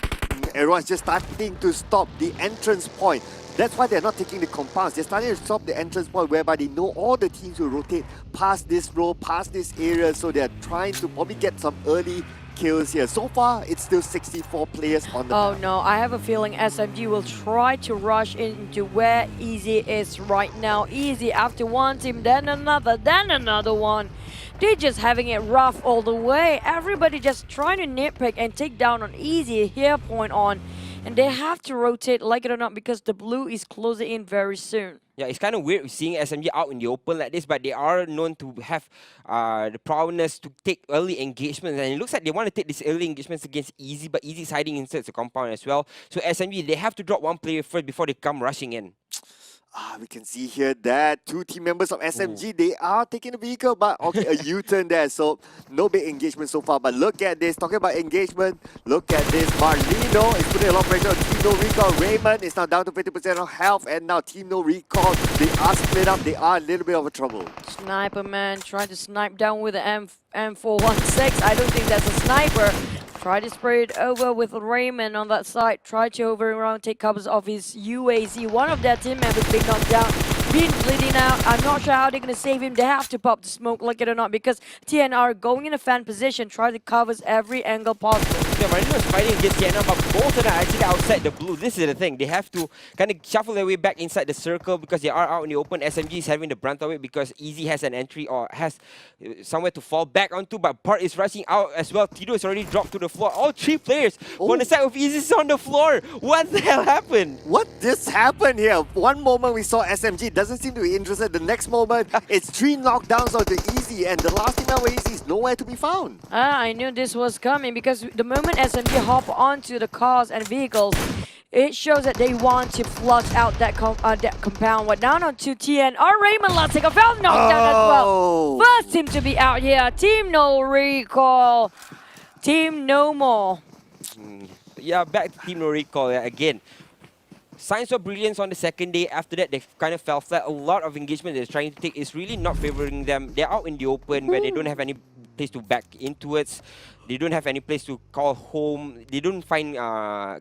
Everyone's just starting to stop the entrance point. That's why they're not taking the compounds. They're starting to stop the entrance point whereby they know all the teams will rotate past this row, past this area. So they're trying to probably get some early kills here. So far, it's still 64 players on the map. No, I have a feeling SMG will try to rush into where Easy is right now. Easy after one team, then another one. They're just having it rough all the way. Everybody just trying to nitpick and take down on Easy here point on. And they have to rotate, like it or not, because the blue is closing in very soon. Yeah, it's kind of weird seeing SMG out in the open like this, but they are known to have the prowess to take early engagements. And it looks like they want to take these early engagements against Easy, but Easy is hiding inside the compound as well. So SMG, they have to drop one player first before they come rushing in. We can see here that two team members of SMG, they are taking the vehicle, but okay, a U-turn there, so no big engagement so far. But look at this, talking about engagement, look at this. Marlino is putting a lot of pressure on Team No Recall. Raymond is now down to 50% of health, and now Team No Recall, they are split up, they are a little bit of a trouble. Sniper man trying to snipe down with the M416. I don't think that's a sniper. Try to spray it over with Raymond on that side. Try to overrun, take covers of his UAZ. One of their team members being knocked down, been bleeding out. I'm not sure how they're going to save him. They have to pop the smoke, like it or not, because TNR going in a fan position, try to cover every angle possible. Yeah, Marino is fighting against TNR, but both of them are actually outside the blue. This is the thing. They have to kind of shuffle their way back inside the circle because they are out in the open. SMG is having the brunt of it because Easy has an entry or has somewhere to fall back onto, but Part is rushing out as well. Tito is already dropped to the floor. All three players on the side of Easy is on the floor. What the hell happened? What just happened here? One moment we saw SMG doesn't seem to be interested. The next moment, it's three knockdowns onto Easy, and the last team out where Easy is nowhere to be found. I knew this was coming because the moment SMG hop onto the cars and vehicles, it shows that they want to flush out that compound. But now on to TN. Raymond Lustig fell knocked down as well. First team to be out here. Team No Recall. Team No More. Yeah, back to Team No Recall again. Signs of brilliance on the second day. After that, they kind of fell flat. A lot of engagement they're trying to take is really not favoring them. They're out in the open where they don't have any place to back into it. They don't have any place to call home. They don't find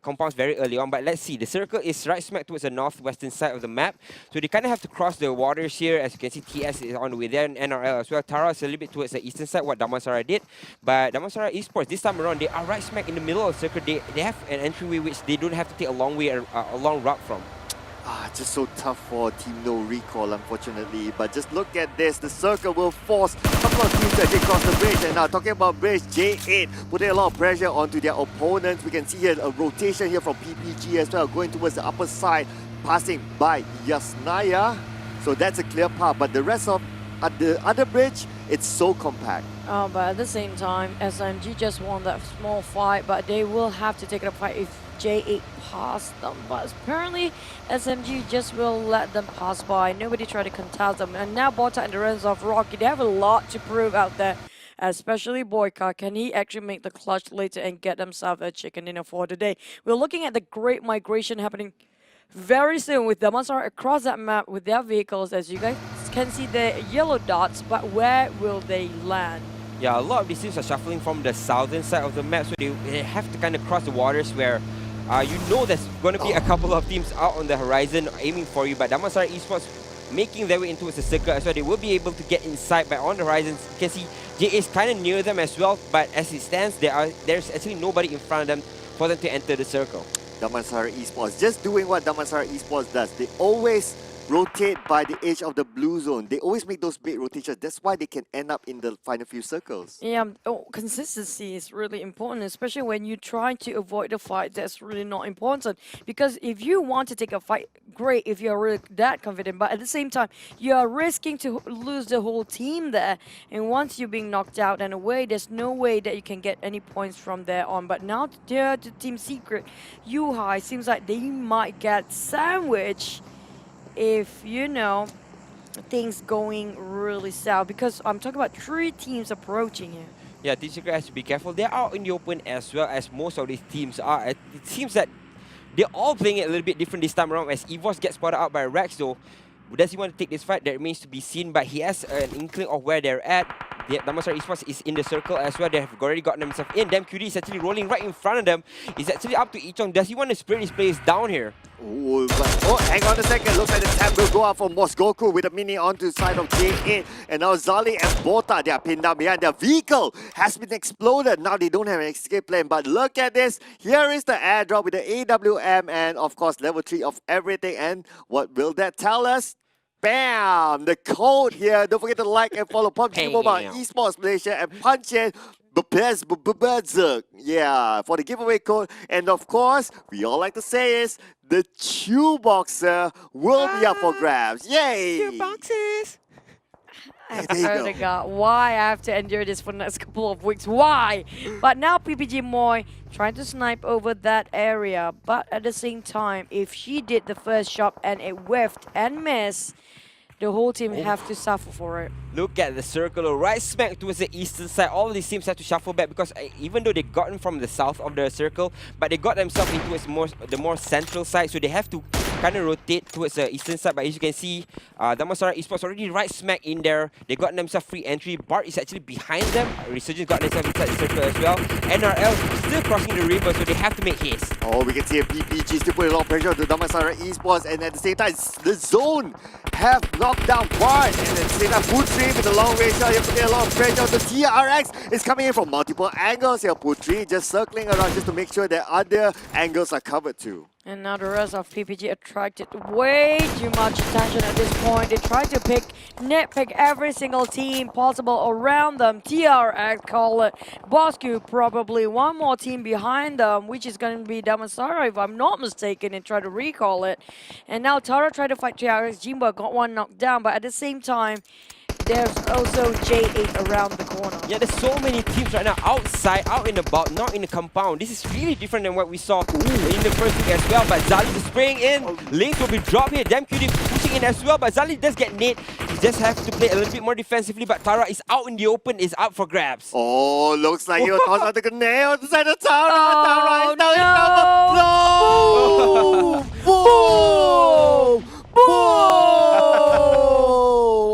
compounds very early on. But let's see. The circle is right smack towards the northwestern side of the map. So they kind of have to cross the waters here. As you can see, TS is on the way there and NRL as well. Tara is a little bit towards the eastern side, what Damansara did. But Damansara Esports, this time around, they are right smack in the middle of the circle. They have an entryway which they don't have to take a long way, a long route from. Just so tough for Team No Recall, unfortunately. But just look at this. The circle will force a couple of teams to actually cross the bridge. And now, talking about bridge, J8 putting a lot of pressure onto their opponents. We can see here a rotation here from PPG as well, going towards the upper side, passing by Yasnaya. So that's a clear path. But the rest of the other bridge, it's so compact. But at the same time, SMG just won that small fight, but they will have to take it a fight if J8 pass them. But apparently, SMG just will let them pass by. Nobody try to contest them. And now Bota and the rest of Rocky, they have a lot to prove out there. Especially Boyka. Can he actually make the clutch later and get themselves a chicken dinner for today? We're looking at the great migration happening very soon with Damansara across that map with their vehicles. As you guys can see the yellow dots, but where will they land? Yeah, a lot of these teams are shuffling from the southern side of the map, so they have to kind of cross the waters where you know there's going to be a couple of teams out on the horizon aiming for you, but Damansara Esports making their way into the circle as well. They will be able to get inside, but on the horizons, you can see JA is kind of near them as well, but as it stands, there's actually nobody in front of them for them to enter the circle. Damansara Esports just doing what Damansara Esports does. They always rotate by the edge of the blue zone. They always make those big rotations. That's why they can end up in the final few circles. Yeah, consistency is really important, especially when you try to avoid a fight that's really not important. Because if you want to take a fight, great if you're really that confident, but at the same time, you are risking to lose the whole team there. And once you're being knocked out and away, there's no way that you can get any points from there on. But now they're the Team Secret. Yuhai seems like they might get sandwiched if, you know, things going really south, because I'm talking about 3 teams approaching here. Yeah, Team Secret has to be careful. They're out in the open as well as most of these teams are. It seems that they're all playing it a little bit different this time around as EVOS gets spotted out by Rex, though. Does he want to take this fight? That remains to be seen, but he has an inkling of where they're at. The Damansara Esports is in the circle as well. They have already gotten themselves in. Cutie is actually rolling right in front of them. It's actually up to Ichong. Does he want to spray his players down here? Ooh, hang on a second. Looks like the tap will go out for Mosgoku with a mini onto the side of J8. And now Zali and Bota, they are pinned down behind. Their vehicle has been exploded. Now they don't have an escape plan. But look at this. Here is the airdrop with the AWM and, of course, level 3 of everything. And what will that tell us? Bam! The code here. Don't forget to like and follow PUBG Mobile Esports Malaysia and punch in Berserk. Yeah, for the giveaway code. And of course, we all like to say is the Chew Boxer will be up for grabs. Yay! Chew boxes! I swear to God, why I have to endure this for the next couple of weeks? Why? But now PPG Moy trying to snipe over that area. But at the same time, if she did the first shot and it whiffed and missed, the whole team have to suffer for it. Look at the circle right smack towards the eastern side. All of these teams have to shuffle back because even though they gotten from the south of the circle, but they got themselves into the more central side, so they have to kind of rotate towards the eastern side. But as you can see, Damansara Esports already right smack in there. They got themselves free entry. Bart is actually behind them. Resurgence got themselves inside the circle as well. NRL still crossing the river, so they have to make haste. Oh, we can see a PPG still putting a lot of pressure on the Damansara Esports, and at the same time, the zone have knocked down Bart, and at the same time, Putri with the long range shot, you're putting a lot of pressure on the TRX. It's coming in from multiple angles here. Putri just circling around just to make sure that other angles are covered too. And now the rest of PPG attracted way too much attention at this point. They tried to nitpick every single team possible around them. TRX call it. Bosku probably one more team behind them, which is going to be Damansara if I'm not mistaken, and try to recall it. And now Tara tried to fight TRX. Jimba got one knocked down, but at the same time, there's also J8 around the corner. Yeah, there's so many teams right now outside, out and about, not in the compound. This is really different than what we saw in the first week as well. But Zali is spraying in. Link will be dropped here. Cutie pushing in as well. But Zali does get nade. He just has to play a little bit more defensively. But Tara is out in the open, is up for grabs. Oh, looks like he'll toss out the grenade on the side of Tara. Oh, Tara is now Boom! Boom! Boom!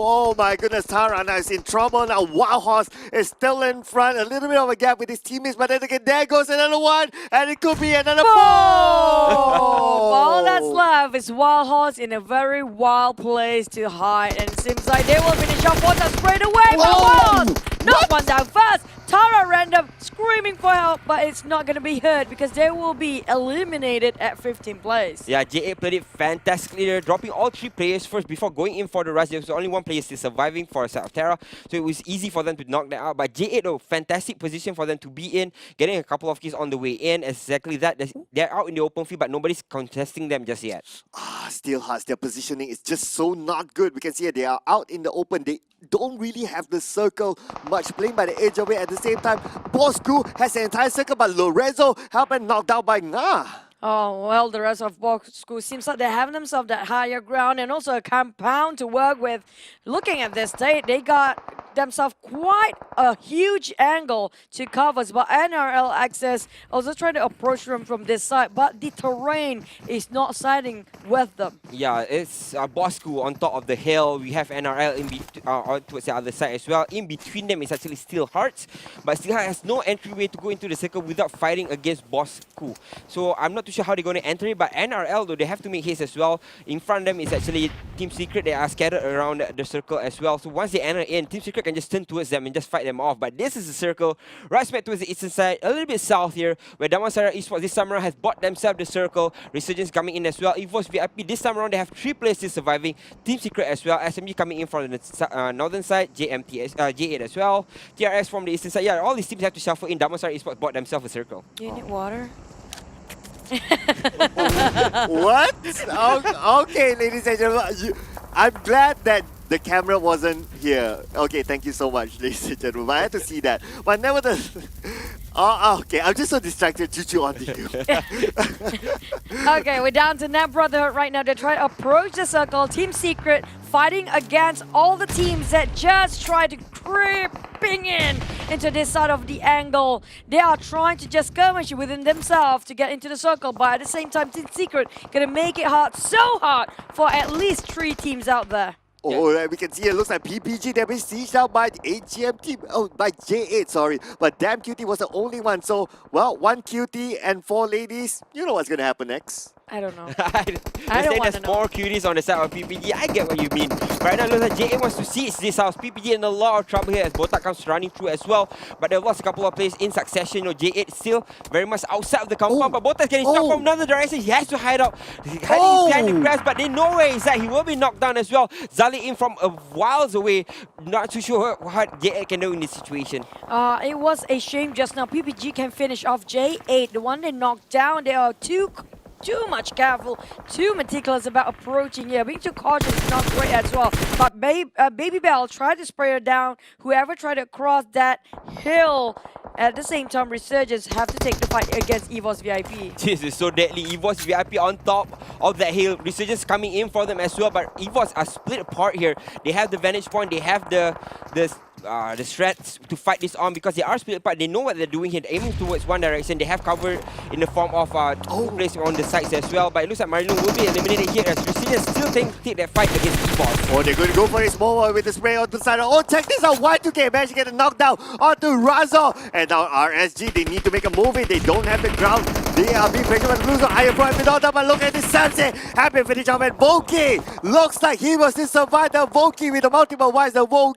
Oh my goodness, Tara now is in trouble now. Wild Horse is still in front. A little bit of a gap with his teammates, but then again, there goes another one, and it could be another four! All that's left is Wild Horse in a very wild place to hide, and it seems like they will finish off one that sprayed away. But Wild Horse, not one down first. Tara random screaming for help, but it's not going to be heard because they will be eliminated at 15th place. Yeah, J8 played it fantastically. They're dropping all 3 players first before going in for the rush. There was only one player still surviving for a set of Terra, so it was easy for them to knock that out. But J8, though, fantastic position for them to be in, getting a couple of kills on the way in. Exactly that. They're out in the open field, but nobody's contesting them just yet. Steel Hearts, their positioning is just so not good. We can see they are out in the open. They don't really have the circle much, playing by the edge of it. At the same time, Bosku has an entire circle, but Lorenzo helped and knocked out by Nga. Oh, well, the rest of box school seems like they're having themselves that higher ground and also a compound to work with. Looking at this, they got themselves quite a huge angle to cover, but NRL Access also trying to approach them from this side, but the terrain is not siding with them. Yeah, it's Bosco on top of the hill. We have NRL on towards the other side as well. In between them is actually Steel Hearts, but Steel Hearts has no entryway to go into the circle without fighting against Bosco. So I'm not too sure how they're going to enter it, but NRL though, they have to make haste as well. In front of them is actually Team Secret. They are scattered around the circle as well. So once they enter in, Team Secret can just turn towards them and just fight them off. But this is a circle right smack towards the eastern side, a little bit south here, where Damansara Esports this time around has bought themselves the circle. Resurgence coming in as well. EVOS VIP this time around, they have 3 players still surviving. Team Secret as well. SMG coming in from the northern side. J8 as well. TRX from the eastern side. Yeah, all these teams have to shuffle in. Damansara Esports bought themselves a circle. Do you need water? What? Okay, ladies and gentlemen. I'm glad that the camera wasn't here. Okay, thank you so much, ladies and gentlemen. I had to see that. But nevertheless... Oh, okay. I'm just so distracted. Choo-choo on to you. Okay, we're down to Net Brotherhood right now. They try to approach the circle. Team Secret fighting against all the teams that just try to creeping in into this side of the angle. They are trying to just skirmish within themselves to get into the circle, but at the same time, Team Secret gonna make it hard, so hard for at least 3 teams out there. Oh, we can see it looks like PPG. They've been sieged out by the AGM team. Oh, by J8, sorry. But damn QT was the only one. So, well, 1 QT and 4 ladies. You know what's going to happen next. I don't know. I I don't saying wanna there's know. more cuties on the side of PPG. I get what you mean. Right now, it looks like J8 wants to siege this house. PPG in a lot of trouble here as Botak comes running through as well. But they've lost a couple of players in succession. You know, J8 still very much outside of the compound. But Botak's getting shot from another direction. He has to hide out. Hiding the grass, but they know where he's at. He will be knocked down as well. Zali in from miles away. Not too sure what J8 can do in this situation. It was a shame just now. PPG can finish off J8. The one they knocked down, they are too much careful, too meticulous about approaching here. Being too cautious is not great as well. But Baby Bell tried to spray her down. Whoever tried to cross that hill, at the same time, Resurgence have to take the fight against EVOS VIP. This is so deadly. EVOS VIP on top of that hill. Resurgence coming in for them as well, but EVOS are split apart here. They have the vantage point. They have the strats to fight this on because they are split apart. They know what they're doing here. They're aiming towards one direction. They have cover in the form of 2 players on the sides as well. But it looks like Marino will be eliminated here as Resurgence still take that fight against EVOS. Oh, they're going to go for a small one with the spray onto the side. Oh, check this out. Y2K managed to get a knockdown onto Razo. And now RSG, they need to make a move. They don't have the ground. They are being pressured by the Blues on higher point with all that. But look at this sunset. Happy finish off. And Volky looks like he was to survive the Volky with the multiple wides. The Volky.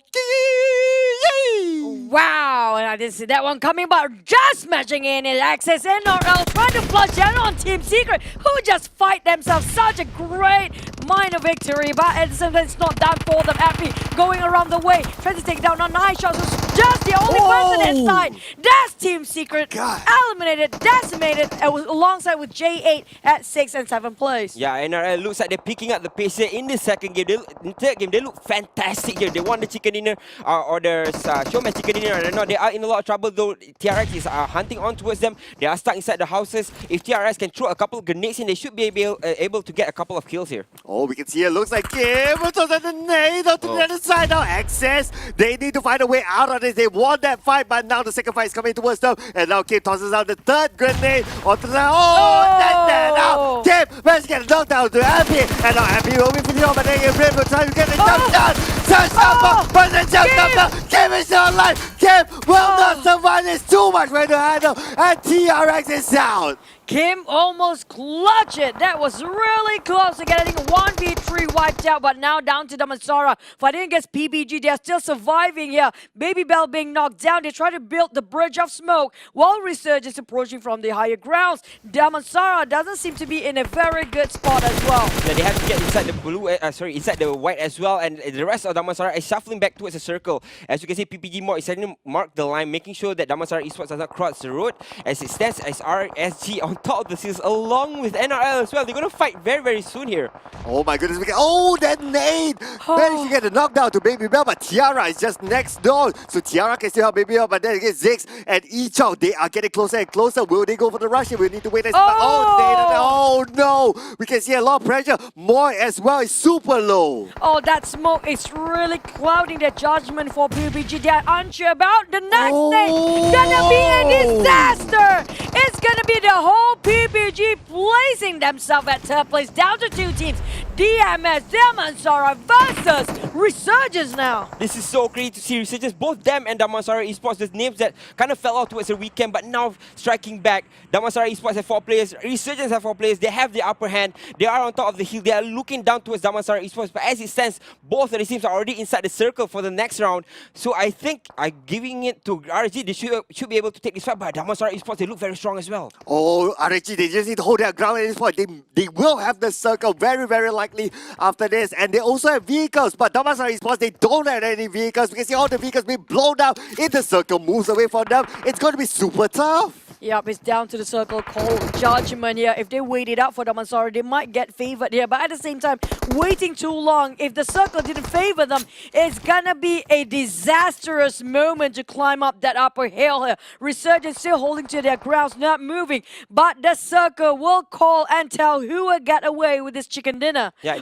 Wow, and I didn't see that one coming, but just matching in Access NRL trying to flush down on Team Secret, who just fight themselves. Such a great minor victory, but at the same time, it's not done for them. Happy going around the way, trying to take down on 9 shots, who's just the only person inside. That's Team Secret, eliminated, decimated, alongside with J8 at 6 and 7th place. Yeah, NRL looks like they're picking up the pace here in the second game. In third game, they look fantastic here. They won the chicken dinner, or the showman chicken dinner. I don't know, they are in a lot of trouble though. TRX is hunting on towards them. They are stuck inside the houses. If TRX can throw a couple of grenades in, they should be able to get a couple of kills here. Oh, we can see it looks like Kim throws at the nade onto the other side now. Access, they need to find a way out of this. They won that fight, but now the second fight is coming towards them. And now Kim tosses out the third grenade onto the now Kim managed to get a knockdown to Abby. And now Abby will be finishing off, but then Kim will try to get the touchdown. Touchdown, but the touchdown. Kim is still alive. Kim will not survive. There's too much way to handle. And TRX is out. Kim almost clutched it. That was really close to getting 1v3 wiped out, but now down to Damansara. Fighting against PPG, they're still surviving here. Baby Bell being knocked down. They try to build the bridge of smoke while Resurgence approaching from the higher grounds. Damansara doesn't seem to be in a very good spot as well. Yeah, they have to get inside the blue, inside the white as well, and the rest of Damansara is shuffling back towards the circle. As you can see, PPG Mod is sending to mark the line, making sure that Damansara Esports does not cross the road as it stands as RSG on top of the seals along with NRL as well. They're going to fight very, very soon here. Oh my goodness, oh, that nade! Managed to get a knockdown to Baby Bell, but Tiara is just next door. So Tiara can still help Baby Bell, but then again, Ziggs and Ichao, they are getting closer and closer. Will they go for the rush? We'll need to wait and see. Oh no! We can see a lot of pressure. Moy as well is super low. Oh, that smoke is really clouding the judgment for PUBG. They're unsure about the next thing. Gonna be a disaster. It's gonna be the whole PUBG placing themselves at third place, down to 2 teams. DMS, Damansara versus Resurgence now. This is so great to see Resurgence, both them and Damansara Esports, the names that kind of fell out towards the weekend, but now striking back. Damansara Esports have 4 players, Resurgence have 4 players, they have the upper hand, they are on top of the hill, they are looking down towards Damansara Esports, but as it stands, both of the teams are already inside the circle for the next round. So I think giving it to RSG, they should be able to take this fight, but Damansara Esports, they look very strong as well. Oh, RSG, they just need to hold their ground at this point. They will have the circle very, very likely after this. And they also have vehicles, but Damansara Esports, they don't have any vehicles. We can see all the vehicles being blown down. If the circle moves away from them, it's going to be super tough. Yep, it's down to the circle call judgment here. If they wait it out for Damansara, they might get favored here. But at the same time, waiting too long, if the circle didn't favor them, it's gonna be a disastrous moment to climb up that upper hill here. Resurgence still holding to their grounds, not moving. But the circle will call and tell who will get away with this chicken dinner. Yeah,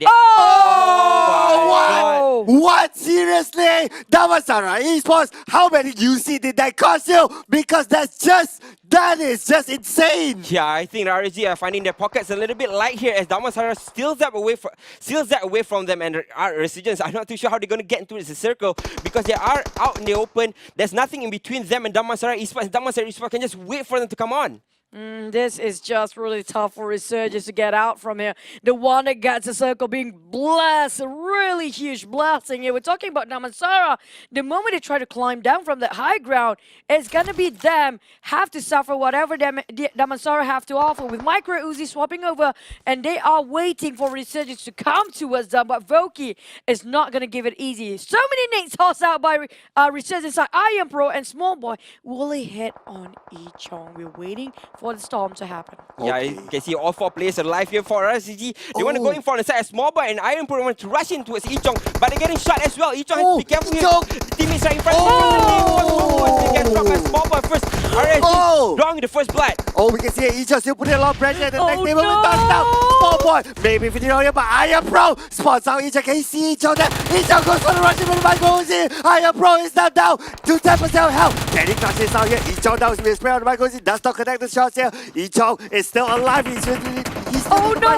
What? Seriously? Damansara Esports, how many UC did that cost you? Because that is just insane. Yeah, I think RSG are finding their pockets a little bit light here as Damansara steals that away from them, and Resurgence, I'm not too sure how they're going to get into this circle because they are out in the open. There's nothing in between them and Damansara Esports. Damansara Esports can just wait for them to come on. This is just really tough for Resurgence to get out from here. The one that gets the circle being blessed, a really huge blessing here. We're talking about Damansara. The moment they try to climb down from that high ground, it's gonna be them have to suffer whatever Damansara have to offer. With Micro Uzi swapping over, and they are waiting for Resurgence to come towards them. But Voki is not gonna give it easy. So many nades tossed out by Resurgence like Iron Pro and Small Boy. Will he hit on Ichong? We're waiting for the storm to happen. Yeah, you can see all 4 players alive here for RSG. They want to go in for the side as Small Boy and Iron Pro want to rush in towards Ichong, but they're getting shot as well. Ichong has to be careful here. The teammates are in front of him. They get dropped by Small Boy first. RSG drawing the first blood. Oh, we can see Ichong still putting a lot of pressure at the next table with touchdown. Small Boy, maybe finishing on here, but Iron Pro spots out Ichong. Can you see Ichong there? Ichong goes for the rush with the goes in. Iron Pro is now down to 10% health. Getting touches out here. Ichong down with a spray on the microphone. Does not connect the shots here. Ichong is still alive. He's still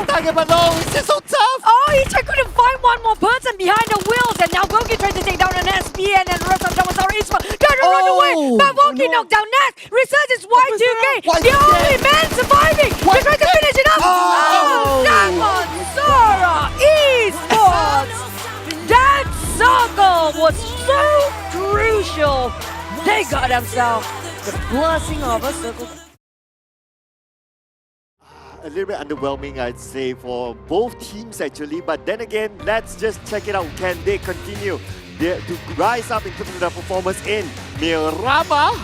target, but no, it's just so tough. Oh, Ichong couldn't find one more person behind the wheels, and now Voki trying to take down an SP, and then the rest of Damansara Esports trying to run away. But Voki knocked down Nat. Resurgence Y2K, the only man surviving. They're trying to finish it up. Damansara Esports. That circle was so crucial. They got themselves the blessing of a circle. A little bit underwhelming, I'd say, for both teams actually. But then again, let's just check it out. Can they continue to rise up in terms of their performance in Miramar,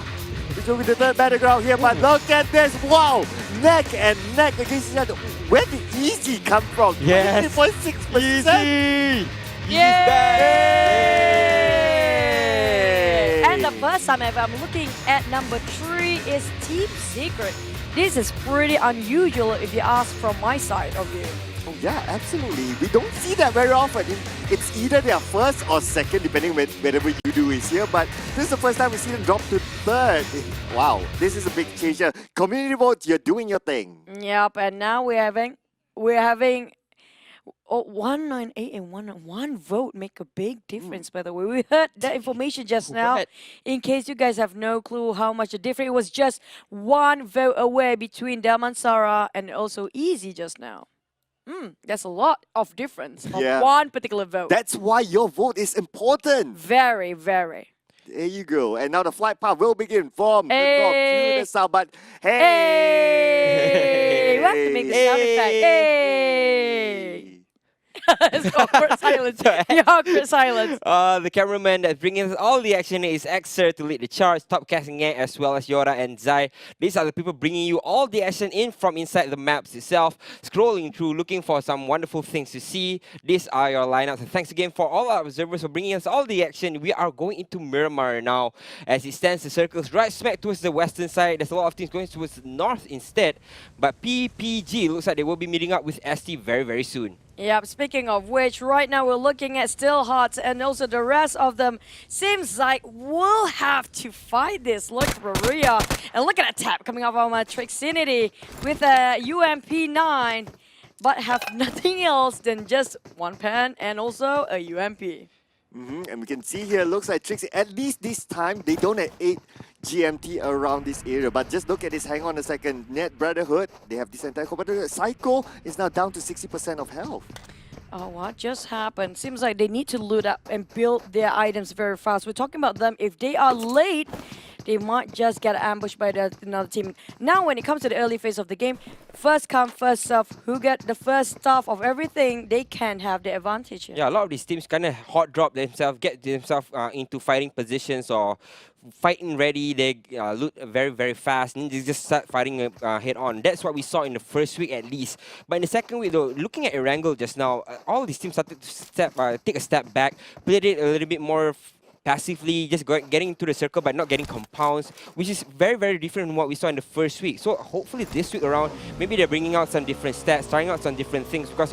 which will be the third battleground here? But look at this! Wow, neck and neck against each other. Where did Easy come from? Yes, 3.6%. Yay! And the first time ever, I'm looking at number 3 is Team Secret. This is pretty unusual if you ask from my side of view. Oh yeah, absolutely. We don't see that very often. It's either their first or second, depending on wherever you do is here. But this is the first time we see them drop to third. Wow, this is a big change here. Community votes, you're doing your thing. Yep, and now we're having 198 and one vote make a big difference, by the way. We heard that information just now. In case you guys have no clue how much the difference, it was just 1 vote away between Damansara and also Easy just now. That's a lot of difference of one particular vote. That's why your vote is important. Very, very. There you go. And now the flight path will begin from the north to the south. But hey! We have to make the sound effect. Hey! It's awkward silence. So, The awkward silence. the cameraman that's bringing us all the action is Exer to lead the charge, top casting Yang as well as Yora and Zai. These are the people bringing you all the action in from inside the maps itself, scrolling through, looking for some wonderful things to see. These are your lineups. And thanks again for all our observers for bringing us all the action. We are going into Miramar now. As it stands, the circles right smack towards the western side. There's a lot of things going towards the north instead. But PPG looks like they will be meeting up with ST very, very soon. Yep, speaking of which, right now we're looking at Still Hearts and also the rest of them. Seems like we'll have to fight this. Look for Ria. And look at a tap coming off of Trixinity with a UMP9, but have nothing else than just one pan and also a UMP. And we can see here, looks like Trixie, at least this time, they don't have 8 GMT around this area. But just look at this, hang on a second. Net Brotherhood, they have this entire core, but Psycho is now down to 60% of health. Oh, what just happened? Seems like they need to loot up and build their items very fast. We're talking about them. If they are late, they might just get ambushed by another team. Now, when it comes to the early phase of the game, first come, first serve. Who get the first stuff of everything, they can have the advantage here. Yeah, a lot of these teams kind of hot drop themselves, get themselves into fighting positions or fighting ready. They loot very, very fast and they just start fighting head on. That's what we saw in the first week at least. But in the second week though, looking at Erangel just now, all these teams started to take a step back, played it a little bit more passively, just getting into the circle but not getting compounds, which is very, very different from what we saw in the first week. So hopefully this week around, maybe they're bringing out some different stats, trying out some different things, because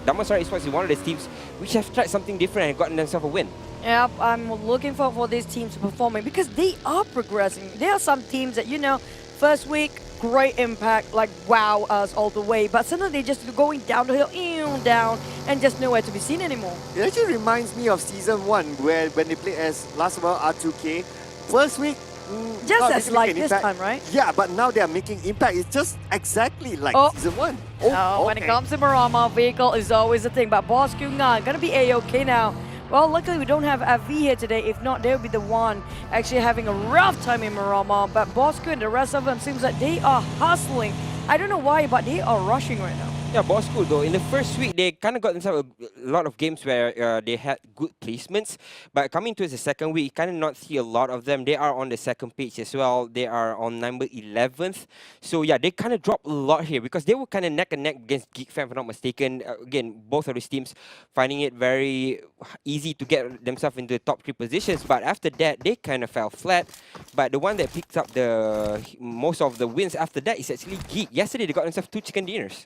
Damansara Esports is one of the teams which have tried something different and gotten themselves a win. Yep, I'm looking for these teams performing because they are progressing. There are some teams that, you know, first week, great impact, like wow us all the way, but suddenly they just going down the hill, down, and just nowhere to be seen anymore. It actually reminds me of Season 1, where when they played as last of all R2K, first week, Just not as really like making this impact. time, right? Yeah, but now they are making impact. It's just exactly like Oh. Season 1. When it comes to Marama, vehicle is always a thing, but Boss Kyungan gonna be A-okay now. Well, luckily we don't have AV here today. If not, they'll be the one actually having a rough time in Marama. But Bosco and the rest of them seems like they are hustling. I don't know why, but they are rushing right now. Yeah, Bosco though, in the first week, they kind of got themselves a lot of games where they had good placements. But coming to the second week, you kind of not see a lot of them. They are on the second page as well. They are on number 11th. So yeah, they kind of dropped a lot here because they were kind of neck and neck against GeekFam, if I'm not mistaken. Again, both of these teams finding it very easy to get themselves into the top 3 positions. But after that, they kind of fell flat. But the one that picked up the most of the wins after that is actually Geek. Yesterday, they got themselves 2 chicken dinners.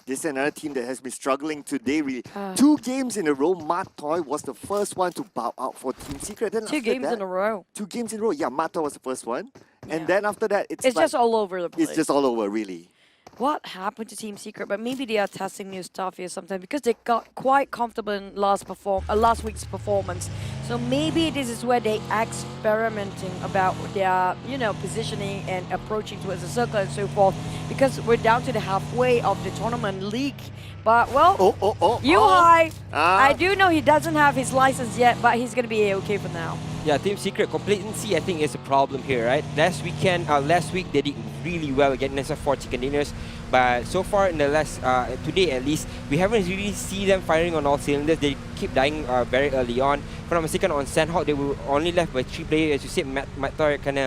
This is another team that has been struggling today. Really. 2 games in a row, Matoy was the first one to bow out for Team Secret. Then 2 after games that, in a row. 2 games in a row. Yeah, Matoy was the first one. Yeah. And then after that, it's It's like, just all over the place. it's just all over, really. What happened to Team Secret? But maybe they are testing new stuff here sometimes because they got quite comfortable in last week's performance. So maybe this is where they experimenting about their, you know, positioning and approaching towards the circle and so forth. Because we're down to the halfway of the tournament league. But well, Yuhai, I do know he doesn't have his license yet, but he's gonna be okay for now. Yeah, Team Secret complacency I think is a problem here, right? Last week they did really well getting themselves 4 chicken dinners, but so far in the last today at least, we haven't really seen them firing on all cylinders. They keep dying very early on. If I'm not mistaken, on Sandhawk they were only left with 3 players. As you said, Matt Thor kind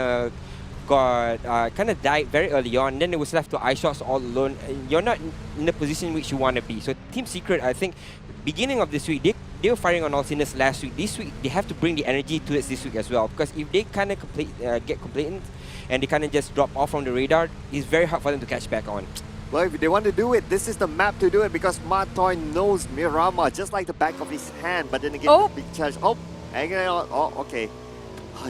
of died very early on. Then it was left to iShots all alone. You're not in the position which you want to be. So Team Secret, I think, beginning of this week, they were firing on all cylinders last week. This week, they have to bring the energy towards this week as well. Because if they kind of get complacent and they kind of just drop off from the radar, it's very hard for them to catch back on. Well, if they want to do it, this is the map to do it because Matoy knows Miramar just like the back of his hand. But then again, big charge. Okay.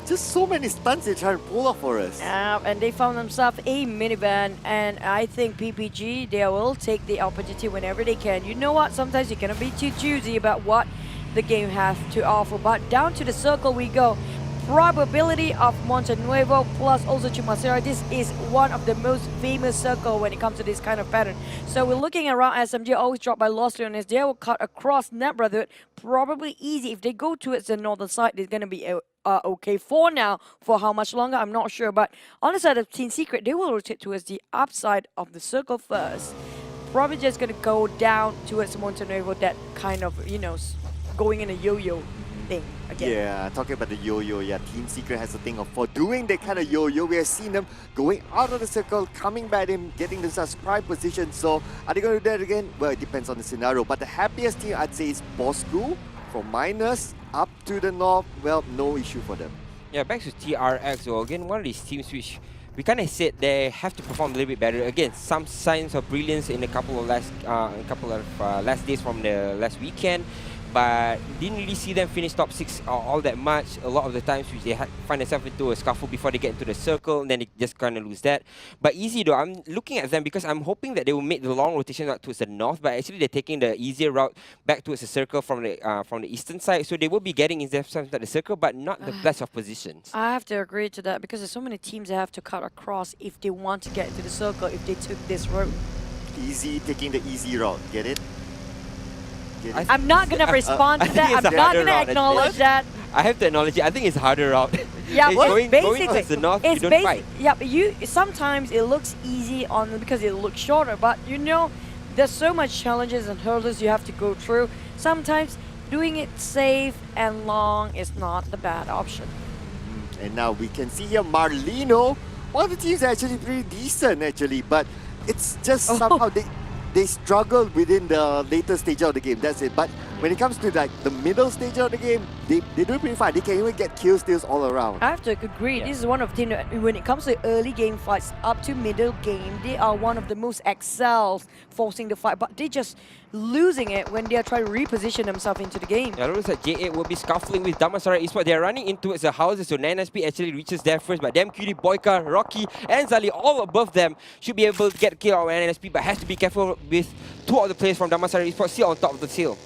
Just so many stunts they're trying to pull off for us. And they found themselves a minivan, and I think PPG, they will take the opportunity whenever they can. You know what? Sometimes you cannot be too choosy about what the game has to offer. But down to the circle we go. Probability of Monte Nuevo plus also Chumacera. This is one of the most famous circle when it comes to this kind of pattern. So we're looking around SMG, always dropped by Los Leones. They will cut across Net Brotherhood. Probably easy. If they go towards the northern side, they're going to be okay for now. For how much longer, I'm not sure. But on the side of Team Secret, they will rotate towards the upside of the circle first. probably just gonna go down towards Montenegro, that kind of, going in a yo-yo thing again. Yeah, talking about the yo-yo, yeah, Team Secret has a thing of for doing that kind of yo-yo. We have seen them going out of the circle, coming back in, getting themselves prime position. So are they going to do that again? Well, it depends on the scenario. But the happiest team, I'd say, is Bosku from minus up to the north. Well, no issue for them. Yeah, back to TRX, so again, one of these teams which we kind of said they have to perform a little bit better. Again, some signs of brilliance in a couple of last days from the last weekend, but didn't really see them finish top 6 all that much. A lot of the times which they find themselves into a scuffle before they get into the circle, and then they just kind of lose that. But easy though, I'm looking at them because I'm hoping that they will make the long rotation out towards the north, but actually they're taking the easier route back towards the circle from the eastern side, so they will be getting themselves into the circle, but not the best of positions. I have to agree to that because there's so many teams that have to cut across if they want to get into the circle, if they took this route. Easy, taking the easy route. Get it? Get it? I'm not gonna respond I to think that. it's I'm a not harder gonna route, acknowledge actually. that. I have to acknowledge it. I think it's harder route. Yeah, It's well, going basically, towards the north, you it's don't fight. Yeah, but sometimes it looks easy on because it looks shorter, but there's so much challenges and hurdles you have to go through. Sometimes doing it safe and long is not the bad option. And now we can see here Marlino. One of the teams are actually pretty decent actually, but it's just somehow they struggle within the later stage of the game. That's it. But when it comes to like the middle stage of the game, they do pretty fine. They can even get kill steals all around. I have to agree. Yeah. This is one of the teams that when it comes to early game fights up to middle game, they are one of the most excels forcing the fight, but they just losing it when they are trying to reposition themselves into the game. Yeah, it looks like J8 will be scuffling with Damansara Esports. They're running into the houses, so 9SP actually reaches there first, but Damn Cutie, Boyka, Rocky, and Zali, all above them, should be able to get a kill on 9SP, but has to be careful with 2 of the players from Damansara Esports still on top of the hill.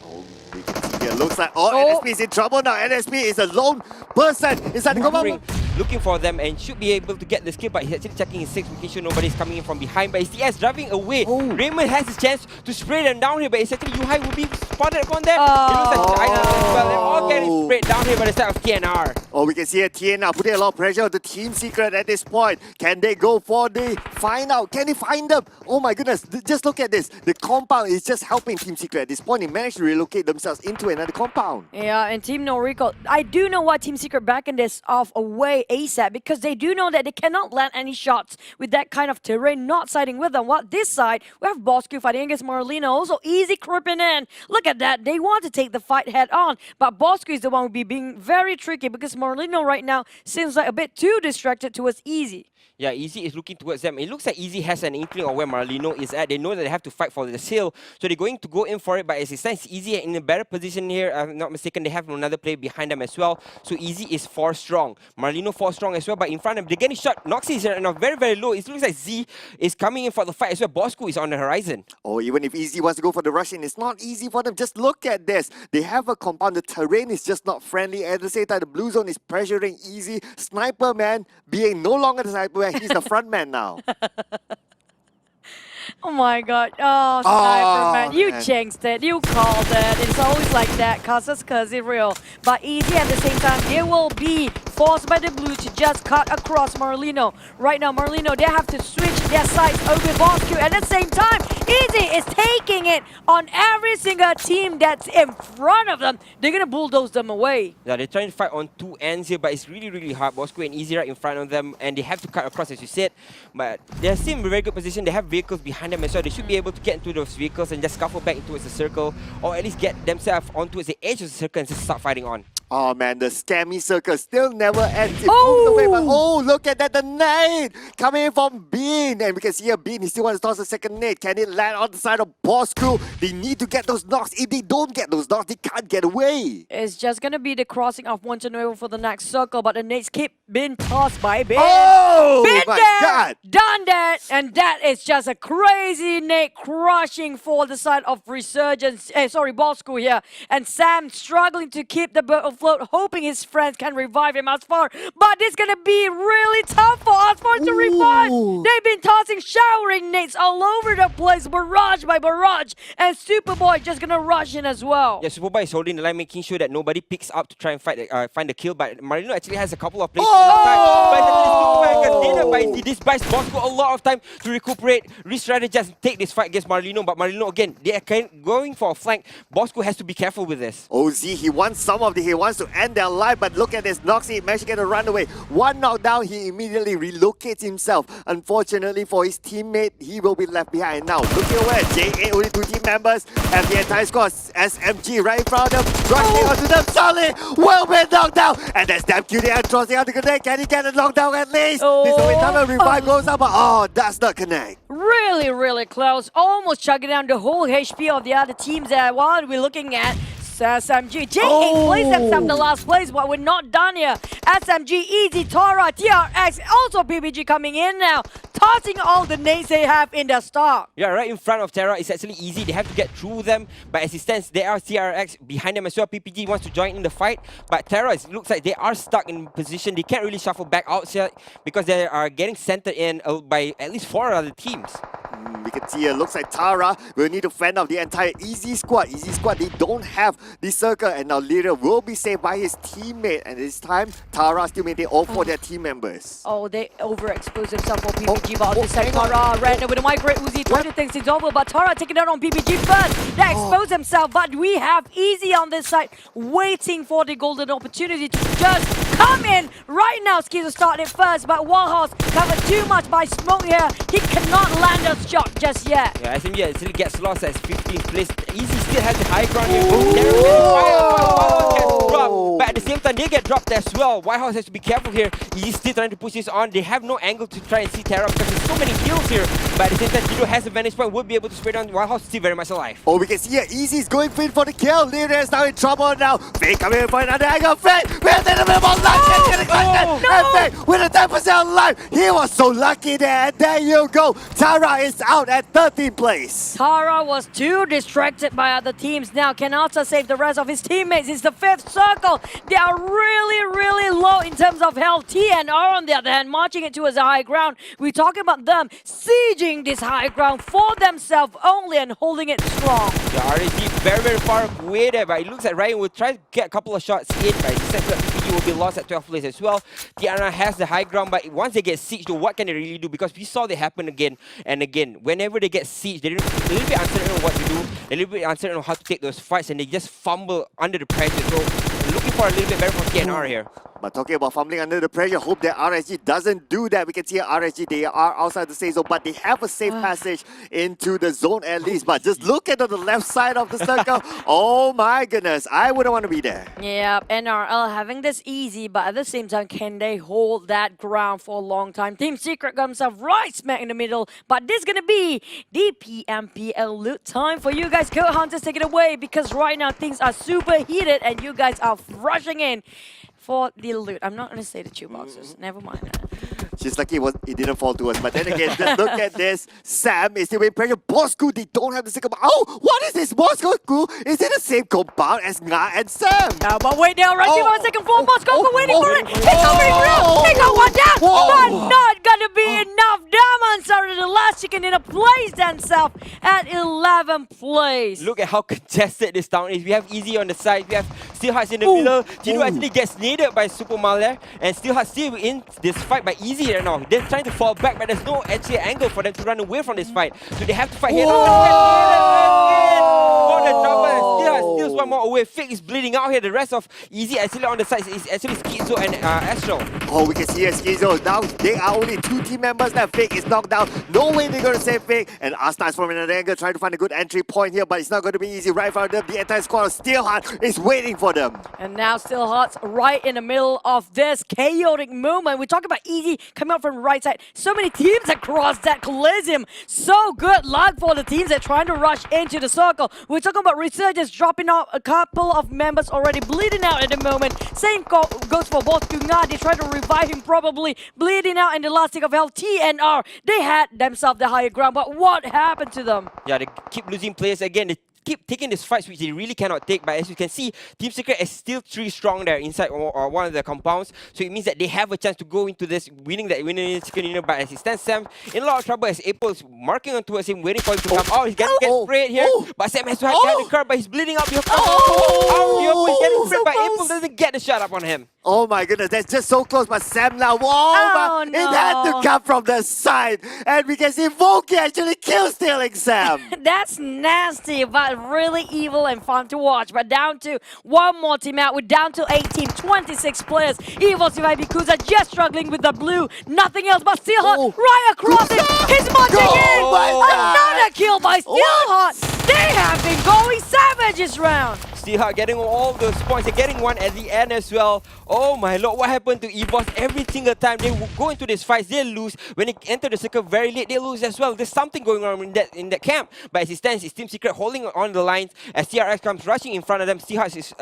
Oh, we can see here. Looks like NSP is in trouble now. NSP is a lone person inside the compound. Looking for them and should be able to get the skill, but he's actually checking his 6, making sure nobody's coming in from behind. But it's DS driving away. Raymond has his chance to spray them down here, but it's actually Yuhai will be spotted upon them. It looks like China as well. They're all getting sprayed down here by the side of TNR. Oh, we can see here TNR putting a lot of pressure on the Team Secret at this point. Can they go for the find out? Can they find them? Oh my goodness, just look at this. The compound is just helping Team Secret at this point. They managed to relocate themselves into another compound. Yeah, and Team No Recall, I do know why Team Secret backing this off away ASAP because they do know that they cannot land any shots with that kind of terrain not siding with them. What this side, we have Bosku fighting against Marlino, also easy creeping in. Look at that, they want to take the fight head on, but Bosku is the one who will be being very tricky because Marlino right now seems like a bit too distracted towards Easy. Yeah, Easy is looking towards them. It looks like Easy has an inkling of where Marlino is at. They know that they have to fight for the seal, so they're going to go in for it. But as it stands, Easy in a better position here. If I'm not mistaken, they have another player behind them as well. So Easy is 4 strong. Marlino 4 strong as well, but in front of them, they're getting shot. Noxy is now very, very low. It looks like Z is coming in for the fight as well. Bosku is on the horizon. Oh, even if Easy wants to go for the rush in, it's not easy for them. Just look at this. They have a compound. The terrain is just not friendly. At the same time, the blue zone is pressuring Easy. Sniper Man being no longer the sniper man. He's the front man now. Oh my god. Oh, Sniper Man. You man. jinxed it. You called it. It's always like that. Cause it's real. But Easy at the same time, they will be forced by the blue to just cut across Marlino. Right now, Marlino, they have to switch their sides over Bosku. At the same time, Easy is taking it on every single team that's in front of them. They're gonna bulldoze them away. Yeah, they're trying to fight on 2 ends here, but it's really, really hard. Bosku and Easy right in front of them, and they have to cut across, as you said. But they're still in a very good position. They have vehicles behind them as well. They should be able to get into those vehicles and just scuffle back towards the circle, or at least get themselves onto the edge of the circle and just start fighting on. Oh man, the scammy circle still never ends. It moves away, but oh, look at that, the nade coming in from Bean. And we can see here, Bean, he still wants to toss a second nade. Can it land on the side of Bosku? They need to get those knocks. If they don't get those knocks, they can't get away. It's just gonna be the crossing of Montenegro for the next circle, but the nades keep being tossed by Bin. Oh Been my there, God. done that, and that is just a crazy nade crushing for the side of Resurgence. Bosku here, and Sam struggling to keep the boat afloat, hoping his friends can revive him as far. But it's gonna be really tough for Asfar to revive. They've been tossing showering nades all over the place, barrage by barrage, and Superboy just gonna rush in as well. Yeah, Superboy is holding the line, making sure that nobody picks up to try and find the kill. But Marino actually has a couple of players But this buys Bosco a lot of time to recuperate, re-strategize, take this fight against Marlino. But Marlino, again, they are going for a flank. Bosco has to be careful with this. OZ, he wants he wants to end their life, but look at this. Noxy managed to get a runaway. One knockdown, he immediately relocates himself. Unfortunately for his teammate, he will be left behind. Now, looking away, J8, only 2 team members, and the entire squad, SMG right in front of them, rushing onto them. Solid will be knocked down, and that's damn cute. And crossing out to connect. Can he get a knockdown at least? This will be another revive goes up, but oh, that's not connect. Really, really close. Almost chugging down the whole HP of the other teams there. While we're looking at SMG. J8 placed themselves in the last place, but we're not done here. SMG, Easy, Tora, TRX, also PPG coming in now, tossing all the nades they have in their stock. Yeah, right in front of Terra, it's actually easy. They have to get through them, but as it stands, there are TRX behind them as well. PPG wants to join in the fight, but Terra, it looks like they are stuck in position. They can't really shuffle back outside because they are getting centered in by at least 4 other teams. We can see it looks like Tara will need to fend off the entire Easy squad. Easy squad, they don't have the circle, and now Lyra will be saved by his teammate. And this time, Tara still maintain all 4 their team members. Oh, they overexposed themselves for PPG, but on the side, Tara ran with a migrate Uzi, trying to think things over, but Tara taking out on PPG first. They expose themselves, but we have Easy on this side, waiting for the golden opportunity to just come in. Right now, Skizo started first, but Warhorse covered too much by smoke here. He cannot land a shot just yet. Yeah, SMG actually gets lost as 15th place. Easy still has the high ground here. Whitehouse gets dropped, but at the same time, they get dropped as well. Whitehouse has to be careful here. Easy still trying to push this on. They have no angle to try and see Terra because there's so many kills here. But at the same time, Kido has a vantage point, would be able to spray down. Whitehouse still very much alive. Oh, we can see here, Easy's going for the kill. Lyra is now in trouble now. Fake coming in for another angle. Fake with a bit more life. And Fake with a 10% life. He was so lucky there. And there you go. Tara is out at 13th place. Tara was too distracted by other teams. Now can also save the rest of his teammates. It's the 5th circle. They are really, really low in terms of health. TNR on the other hand, marching it towards the high ground. We're talking about them sieging this high ground for themselves only and holding it strong. The RSG very, very far away there, but it looks like Ryan will try to get a couple of shots in, but it says that PPG will be lost at 12th place as well. Tiana has the high ground, but once they get sieged, what can they really do? Because we saw it happen again and again. Whenever they get sieged, they're a little bit uncertain on what to do, they're a little bit uncertain on how to take those fights, and they just fumble under the pressure. So looking for a little bit better from TNR here. But talking about fumbling under the pressure, hope that RSG doesn't do that. We can see RSG, they are outside the safe zone, but they have a safe passage into the zone at least. But just look at the left side of the circle. Oh my goodness, I wouldn't want to be there. Yeah, NRL having this easy, but at the same time, can they hold that ground for a long time? Team Secret got himself right smack in the middle, but this is going to be the PMPL loot time for you guys. Code Hunters, take it away, because right now things are super heated and you guys are rushing in for the loot. I'm not going to say the 2 boxes. Never mind that. She's lucky it didn't fall to us. But then again, just look at this. Sam is still being pressure. Bosco, they don't have the second. Oh, what is this? Bosco school? Is it the same compound as Nga and Sam? No, but wait, they're rushing on second floor. Bosco waiting for it. It's coming through. They got one down. But not going to be enough. Diamond started the last chicken in a place themselves at 11th place. Look at how contested this town is. We have Easy on the side. We have Steelhearts in the middle. Chido actually gets naded by Super Malare. And Steelhearts still in this fight by Easy right now. They're trying to fall back, but there's no actually angle for them to run away from this fight. So they have to fight here. For the double. Steelhearts steals one more away. Fake is bleeding out here. The rest of Easy actually on the side is actually Schizo and Astro. Oh, we can see a Schizo. Now they are only 2 team members left. Fake is knocked down. No way they're going to save Fake. And Asta is from another angle trying to find a good entry point here, but it's not going to be easy. Right in front of them, the entire squad of Steelheart is waiting for them. And now Steelhearts right in the middle of this chaotic movement. We're talking about Easy coming up from the right side. So many teams across that Coliseum. So good luck for the teams that are trying to rush into the circle. We're talking about Resurgence dropping out a couple of members already bleeding out at the moment. Same goes for Bosco Nga. They try to revive him, probably bleeding out in the last tick of health. TNR, they had themselves the higher ground, but what happened to them? Yeah, they keep losing players again. They keep taking these fights which they really cannot take. But as you can see, Team Secret is still 3 strong there inside one of the compounds. So it means that they have a chance to go into this winning second unit. But as it stands, Sam in a lot of trouble as April is marking on towards him, waiting for him to come. Oh, he's getting sprayed here. But Sam has to have the curve, but he's bleeding out. He's getting sprayed, but April doesn't get the shot up on him. Oh my goodness, that's just so close. But Sam now, but it had to come from the side. And we can see Volky actually kill stealing Sam. That's nasty, but really evil and fun to watch. But down to one more team out. We're down to 18, 26 players. Evil Survivor Kuza just struggling with the blue. Nothing else but Steelheart right across him. He's marching in. Another kill by Steelheart. They have been going savage this round. Steelheart getting all those points and getting one at the end as well. Oh my lord, what happened to EVOS? Every single time they go into these fights, they lose. When they enter the circle very late, they lose as well. There's something going on in that camp. But as it stands, it's Team Secret holding on the lines as TRX comes rushing in front of them. Steelheart is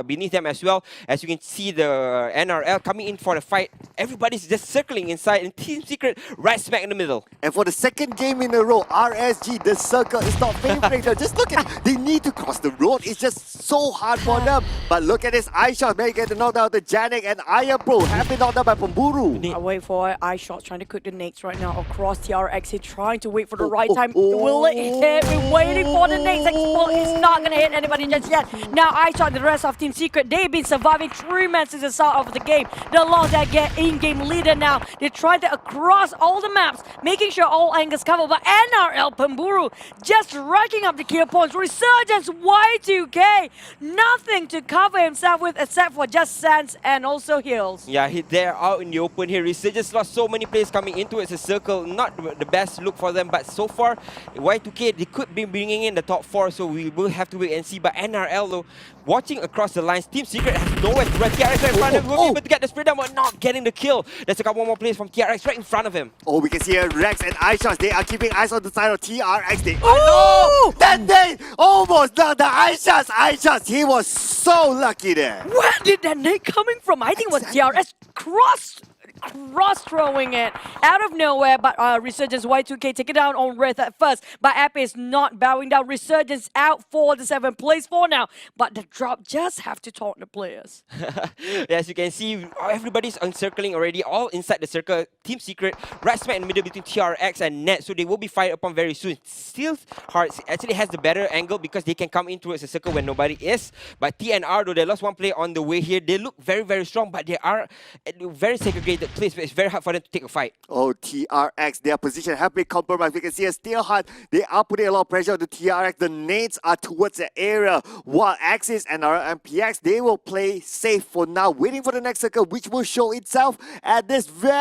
beneath them as well. As you can see the NRL coming in for the fight. Everybody's just circling inside and Team Secret right smack in the middle. And for the second game in a row, RSG, the circle is not favoring them. Just look at it. They need to cross the road. It's just so hard for them. But look at this eye shot. Maybe get the knockdown to Janik and Aya Pro have been knocked down by Pamburu. I wait for it. Eye shot trying to cook the nades right now across TRX. He's trying to wait for the right time. Will it hit? We're waiting for the nades. It's not going to hit anybody just yet. Now eye shot, the rest of Team Secret, they've been surviving 3 minutes since the start of the game. They lost that in-game leader now. They tried to across all the maps, making sure all angles cover. But NRL Pamburu just racking up the kill points. Resurgence Y2K. Nothing to cover himself with except for just Sands and also Hills. Yeah, they're out in the open here. Resurgence lost so many players coming into it. It's a circle. Not the best look for them, but so far, Y2K, they could be bringing in the top 4, so we will have to wait and see. But NRL, though, watching across the lines, Team Secret has nowhere to run. TRX right in front of him. Will be able to get the spray down, but not getting the kill. There's a couple more players from TRX right in front of him. Oh, we can see here Rex and eye shots. They are keeping eyes on the side of TRX. They then they almost knocked the eye shots. Eye shots. He was so lucky there. Where did that nade coming from? I think it was TRS cross throwing it out of nowhere, but Resurgence Y2K take it down on Wraith at first, but Ape is not bowing down. Resurgence out for the 7th place for now, but the drop just have to taunt the players. As you can see, everybody's encircling already, all inside the circle. Team Secret right smack in the middle between TRX and Net, so they will be fired upon very soon. Steelheart actually has the better angle because they can come in towards the circle when nobody is, but TNR, though they lost one player on the way here, they look very, very strong, but they are very segregated place, but it's very hard for them to take a fight. Oh, TRX, their position have been compromised. We can see a Steelheart. They are putting a lot of pressure on the TRX. The nades are towards the area, while Axis and RMPX, they will play safe for now, waiting for the next circle, which will show itself at this very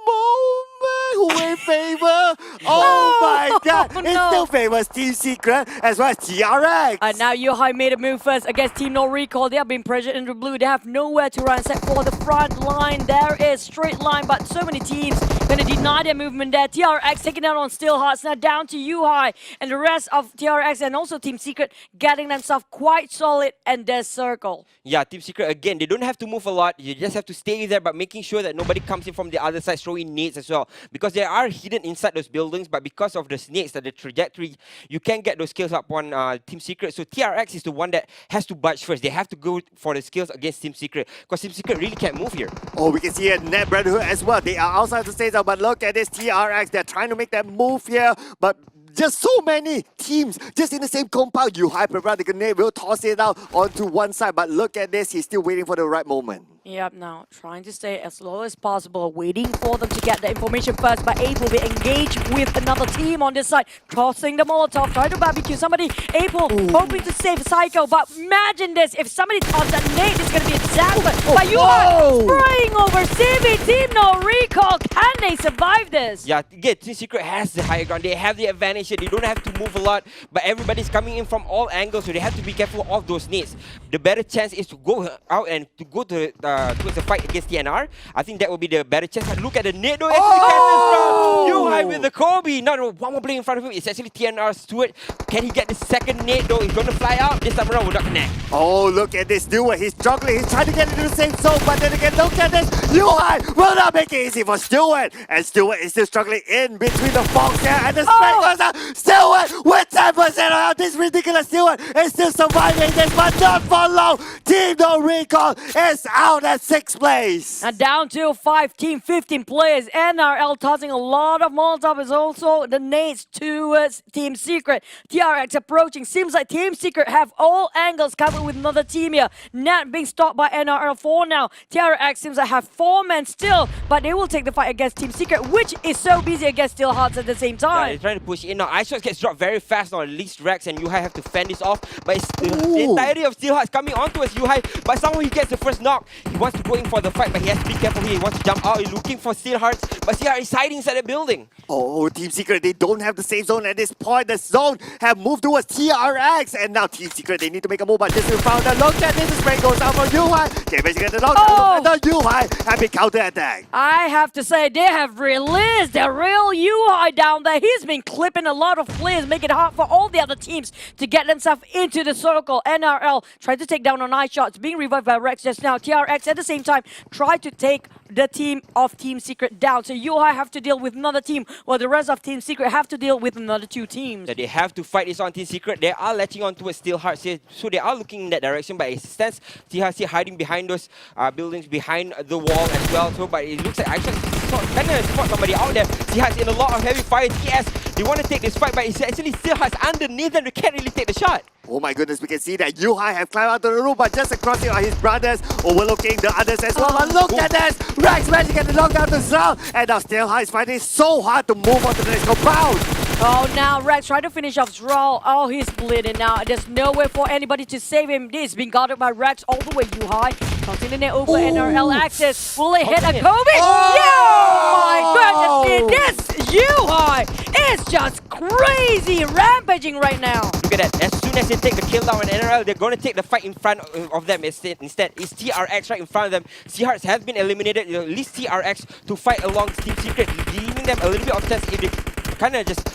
moment. Who will favor? Oh my god, it still favors Team Secret as well as TRX. Now Yohai made a move first against Team No Recall. They have been pressured into blue. They have nowhere to run except for the front line. There is straight line, but so many teams gonna deny their movement there. TRX taking down on Steelhearts. Now down to Yohai and the rest of TRX and also Team Secret getting themselves quite solid in their circle. Yeah, Team Secret, again, they don't have to move a lot. You just have to stay there, but making sure that nobody comes in from the other side throwing nades as well. Because they are hidden inside those buildings, but because of the snakes, the trajectory, you can get those skills up on Team Secret. So TRX is the one that has to budge first. They have to go for the skills against Team Secret, because Team Secret really can't move here. Oh, we can see a Net Brotherhood as well. They are outside the stage, but look at this TRX. They're trying to make that move here, but just so many teams just in the same compound. You hyper the grenade will toss it out onto one side, but look at this. He's still waiting for the right moment. Yep, now trying to stay as low as possible, waiting for them to get the information first, but able to engage with another team on this side, tossing the Molotov, trying to barbecue somebody, able hoping to save Psycho, but imagine this, if somebody tosses that nade, it's going to be a disaster, but you are spraying over CB, Team No Recall, can they survive this? Yeah, again, Team Secret has the higher ground, they have the advantage here, they don't have to move a lot, but everybody's coming in from all angles, so they have to be careful of those nades. The better chance is to go out and to go to towards the fight against TNR. I think that will be the better chance. But look at the nade though. Yuhai with the Kobe. No, one more blade in front of him. It's actually TNR Stewart. Can he get the second nade though? He's going to fly out. This time around will not connect. Oh, look at this Stewart. He's struggling. He's trying to get into the same zone, but then again, look at this. Yuhai will not make it easy for Stewart. And Stewart is still struggling in between the fox there and the spray goes out. Stewart with 10% out. This ridiculous Stewart is still surviving this, but not for long. Team No Recall is out at 6th place. And down to 5 team, 15 players. NRL tossing a lot of Molotov is also the nades towards Team Secret. TRX approaching. Seems like Team Secret have all angles covered with another team here. Nat being stopped by NRL 4 now. TRX seems to have 4 men still, but they will take the fight against Team Secret, which is so busy against Steel Hearts at the same Yeah, time. they're trying to push in now. Ice Shots gets dropped very fast now. At least Rex and Yuhai have to fend this off. But it's the entirety of Steel Hearts coming on towards Yuhai. But somehow he gets the first knock. He wants to go in for the fight, but he has to be careful here. He wants to jump out. He's looking for Steel Hearts, but Steel Hearts is hiding inside the building. Oh, Team Secret, they don't have the safe zone at this point. The zone have moved towards TRX, and now Team Secret, they need to make a move, but just in front of them. Look at this, the spray goes out for Yuhai. Can't basically get the knockdown. Look at the Yuhai have been counter-attacked. I have to say, they have released the real UI down there. He's been clipping a lot of players, making it hard for all the other teams to get themselves into the circle. NRL tried to take down on Ice Shots, being revived by Rex just now. TRX at the same time tried to take the team of Team Secret down. So UI have to deal with another team, while the rest of Team Secret have to deal with another 2 teams. That they have to fight this on Team Secret. They are latching on towards Steel Hearts here, so they are looking in that direction, but it stands Steel Hearts here hiding behind those buildings, behind the wall as well. So, but it looks like Action kind of spot somebody out there. Steel Hearts in a lot of heavy fire. TS, they want to take this fight, but it's actually Steel Hearts underneath them. They can't really take the shot. Oh my goodness, we can see that Yuhai have climbed out to the roof, but just across it are his brothers, overlooking the others as well. But look at this! Rex managed to get the knockdown as well, and now Steel Hearts is finding it so hard to move on to the next compound. Oh, now Rex trying to finish off Zral. Oh, he's bleeding now. There's no way for anybody to save him. This is being guarded by Rex all the way. Yuhai tossing the net over NRL access. Will it hit a Kobe? Oh my goodness, this Yuhai is just crazy rampaging right now. Look at that. As soon as they take the kill down on NRL, they're going to take the fight in front of them. Instead, it's TRX right in front of them. Seahearts has been eliminated. At least TRX to fight along Team Secret, giving them a little bit of chance if they kind of just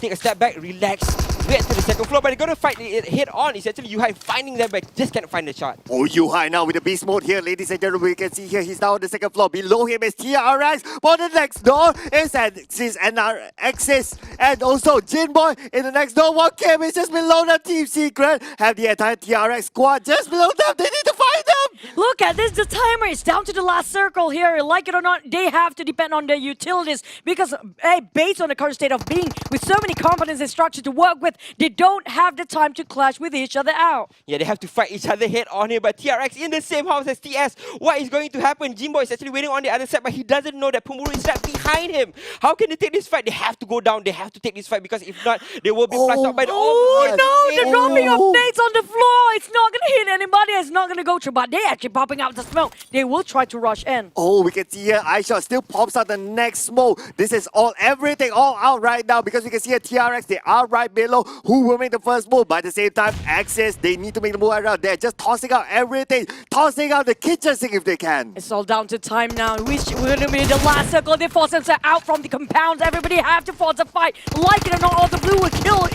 take a step back, relax, wait to the second floor. But they're going to fight it head on. It's actually Yuhai finding them, but just can't find the shot. Oh, Yuhai now with the beast mode here, ladies and gentlemen. We can see here he's now on the second floor. Below him is TRX. But the next door is NRX's and also Jinboy in the next door. One game is just below the Team Secret. Have the entire TRX squad just below them. They need to find them. Look at this, the timer is down to the last circle here. Like it or not, they have to depend on their utilities because based on the current state of being, with so many components and structure to work with, they don't have the time to clash with each other out. Yeah, they have to fight each other head on here, but TRX in the same house as TS. What is going to happen? Jimbo is actually waiting on the other side, but he doesn't know that Pumuru is right behind him. How can they take this fight? They have to go down. They have to take this fight because if not, they will be flushed out by the... Oh no, the dropping of nades on the floor. It's not going to hit anybody. It's not going to go through, but they're actually popping out the smoke. They will try to rush in. Oh, we can see here Aisha still pops out the next smoke. This is everything all out right now because we can see here TRX, they are right below. Who will make the first move? By the same time, Axis, they need to make the move around. They're just tossing out everything, tossing out the kitchen sink if they can. It's all down to time now. We're going to be the last circle. They force themselves out from the compounds. Everybody have to force a fight. Like it or not, all the blue will kill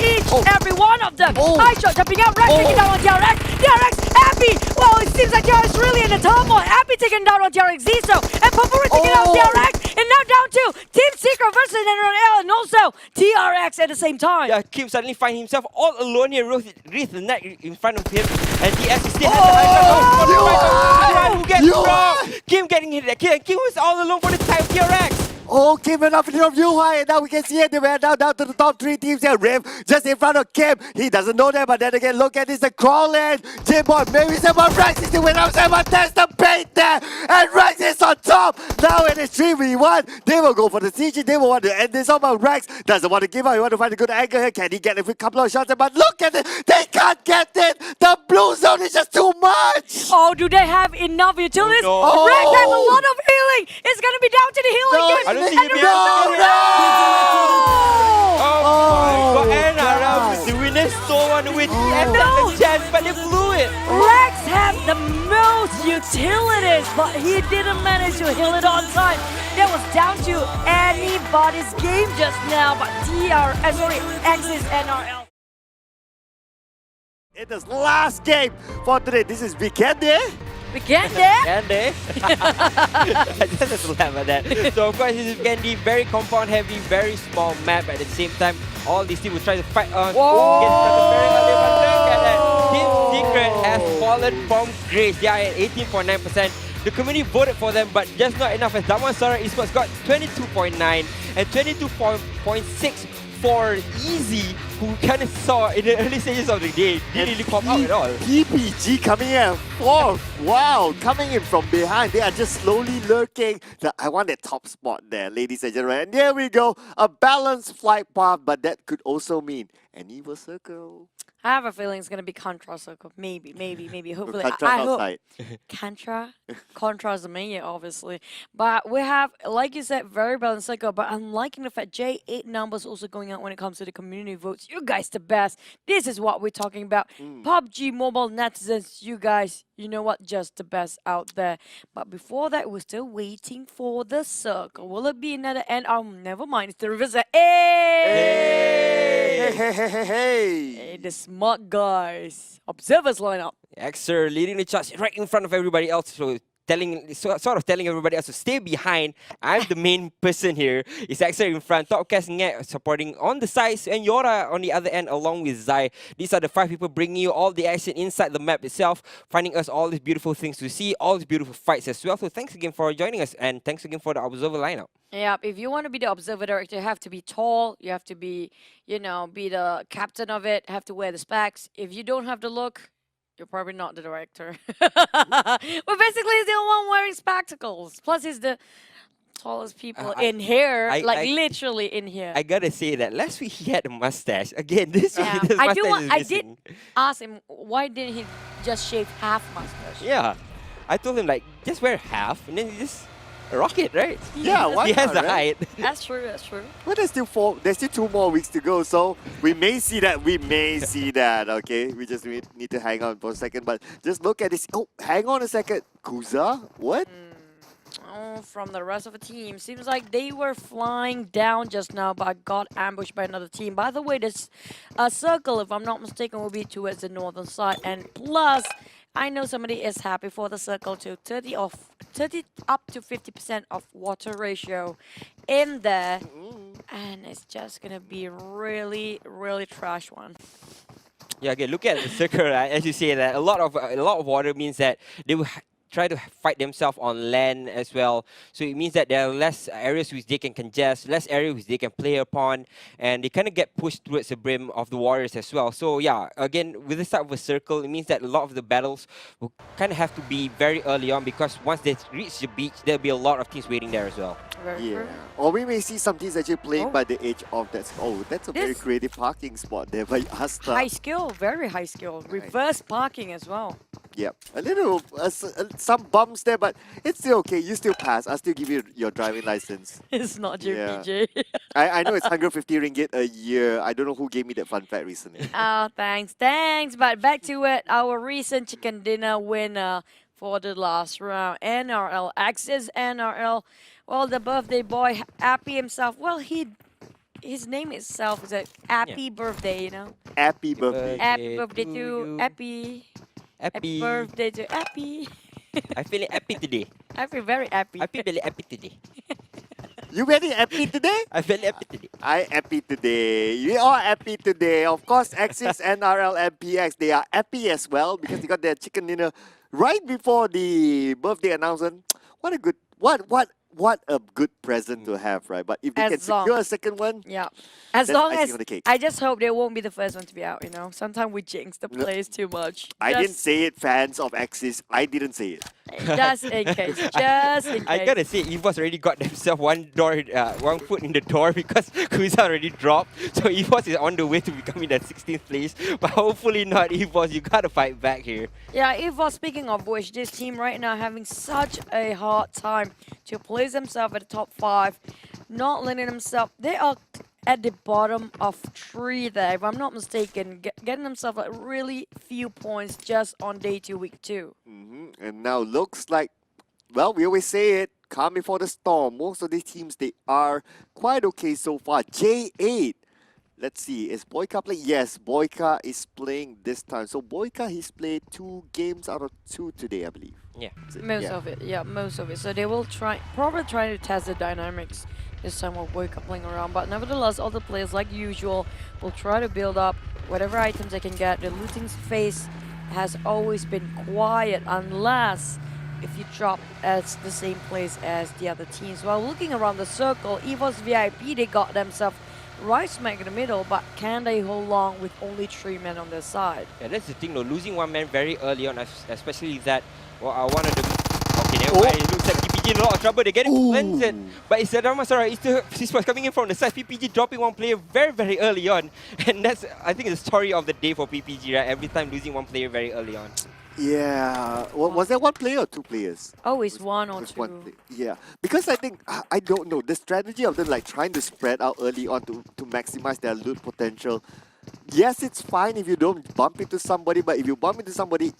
every one of them. High shot jumping out, Rex taking down on TRX. TRX happy. Well, it seems like TRX really in the turmoil. Happy taking down on TRX Ziso. And Papuru taking out TRX. And now down to Team Secret versus NRL and also TRX at the same time. Yeah, Kim suddenly finds himself all alone here with the net in front of him. And TS is still has the high shot. Who gets thrown? Kim getting hit there. Kim was all alone for the time of TRX. Oh, Kim went off in front of Yuhai, and now we can see it. They went down to the top 3 teams here. Riv just in front of Kim. He doesn't know that, but then again, look at this. The crawl in. J-Boy, maybe someone Rex is the winner. Someone there's the bait there. And Rex is on top. Now it is 3v1. They will go for the CG. They will want to end this off, but Rex doesn't want to give up. He want to find a good angle here. Can he get a couple of shots? But look at it. They can't get it. The blue zone is just too much. Oh, do they have enough utilities? Oh, no. Rex has a lot of healing. It's going to be down to the healing game. don't And think he'll be able to get it. Oh my god, NRL God. with the winners stole one away. He had No. the chance, but they blew it. Rex had the most utilities, but he didn't manage to heal it on time. That was down to anybody's game just now, but Axis NRL. It is last game for today. This is Weekend. We get there. And they I just have to laugh at that. So of course this is Candy, very compound heavy, very small map. At the same time, all these teams will try to fight on. Whoa. Get started very early, but look at that. Team Secret has fallen from grace. They are at 18.9%. The community voted for them, but just not enough as Daman Sora Esports got 22.9 and 22.6 for Easy, who kind of saw in the early stages of the day, didn't really pop out at all. PPG coming in at 4th. Wow, coming in from behind. They are just slowly lurking. I want that top spot there, ladies and gentlemen. And there we go. A balanced flight path, but that could also mean an evil circle. I have a feeling it's gonna be Contra Circle. Maybe. Hopefully, Contra I hope. outside. Contra's the main, obviously. But we have, like you said, very balanced cycle. But I'm liking the fact J8 numbers also going out when it comes to the community votes. You guys the best. This is what we're talking about. PUBG Mobile netizens, you guys, you know what? Just the best out there. But before that, we're still waiting for the circle. Will it be another end? Oh, never mind. It's the reverse. Hey, Hey! hey, hey, hey, hey. Hey, the smart guys. Observers line up. Xer leading the charge right in front of everybody else, so sort of telling everybody else to stay behind. I'm the main person here. It's Xer in front, Topcast Ngek supporting on the sides, and Yora on the other end along with Zai. These are the 5 people bringing you all the action inside the map itself, finding us all these beautiful things to see, all these beautiful fights as well. So thanks again for joining us, and thanks again for the Observer lineup. Yeah, if you want to be the observer director, you have to be tall. You have to be, be the captain of it. Have to wear the specs. If you don't have the look, you're probably not the director. But basically, he's the one wearing spectacles. Plus, he's the tallest people in here, literally in here. I gotta say that last week he had a mustache. Again, this week Yeah. this I mustache is I missing. did ask him why didn't he just shave half mustache? Yeah, I told him like just wear half and then you just rock it, right? Yeah, why He has not, the right? height. That's true. That's true. But there's still 2 more weeks to go, so we may see that. Okay, we just need to hang on for a second. But just look at this. Oh, hang on a second, Kuza. What? Oh, from the rest of the team. Seems like they were flying down just now, but got ambushed by another team. By the way, this circle, if I'm not mistaken, will be towards the northern side. And plus, I know somebody is happy for the circle to 30 up to 50% of water ratio in there. And it's just gonna be really, really trash one. Yeah, again, look at the circle, right? As you say that a lot of water means that they will try to fight themselves on land as well. So it means that there are less areas which they can congest, less areas which they can play upon, and they kind of get pushed towards the brim of the warriors as well. So yeah, again, with this type of a circle, it means that a lot of the battles will kind of have to be very early on, because once they reach the beach, there'll be a lot of teams waiting there as well. Very true. Or we may see some teams actually playing Oh. by the edge of that. Oh, that's a very This- creative parking spot there by Asta. High skill, very high skill. Reverse parking as well. Yep. A little, some bumps there, but it's still okay. You still pass. I'll still give you your driving license. It's not Yeah. JPJ. I know it's 150 ringgit a year. I don't know who gave me that fun fact recently. Oh, thanks. But back to it. Our recent chicken dinner winner for the last round. NRL. Axis NRL. Well, the birthday boy, Appy himself. Well, his name itself is a happy birthday, Happy birthday. Happy birthday to you. Appy. Happy birthday to Appy. I'm feeling happy today. Appy, very happy. I feel really happy today. You very happy today? I feel happy today. I happy today. We are happy today. Of course, Axis, NRL, and PX, they are happy as well because they got their chicken dinner right before the birthday announcement. What a good present to have, right? But if they As can secure long- a second one, Yeah. As that's long icing as on the cake. I just hope they won't be the first one to be out, Sometimes we jinx the No. players too much. I didn't Just- say it, fans of Axis. I didn't say it. Just in case. Just in I case. gotta say, EVOS already got themselves one foot in the door because Kuisa already dropped. So EVOS is on the way to becoming that 16th place. But hopefully not, EVOS. You gotta fight back here. Yeah, Eva, speaking of which, this team right now having such a hard time to place themselves at the top 5, not letting themselves. They are at the bottom of 3 there, if I'm not mistaken, getting themselves like really few points just on day 2, week 2. And now looks like, well, we always say it, calm before the storm. Most of these teams, they are quite okay so far. J8. Let's see, is Boyka playing? Yes, Boyka is playing this time. So Boyka, he's played 2 games out of 2 today, I believe. Yeah. Is it? Most Yeah. of it, yeah, most of it. So they will probably try to test the dynamics this time of Boyka playing around. But nevertheless, all the players, like usual, will try to build up whatever items they can get. The looting phase has always been quiet unless if you drop at the same place as the other teams. While looking around the circle, EVOS VIP, they got themselves right smack in the middle, but can they hold on with only 3 men on their side? Yeah, that's the thing though. Losing one man very early on, especially that one of the. Okay, never Oh. mind. It looks like PPG in a lot of trouble. They're getting cleansed. Ooh. But it's Ramasara. It's the C-Sports coming in from the side. PPG dropping one player very, very early on. And that's, I think, the story of the day for PPG, right? Every time losing one player very early on. Yeah. Was there 1 player or 2 players? Always 1 or Just 2. one play. Yeah. Because I think, I don't know, the strategy of them like trying to spread out early on to maximize their loot potential. Yes, it's fine if you don't bump into somebody, but if you bump into somebody,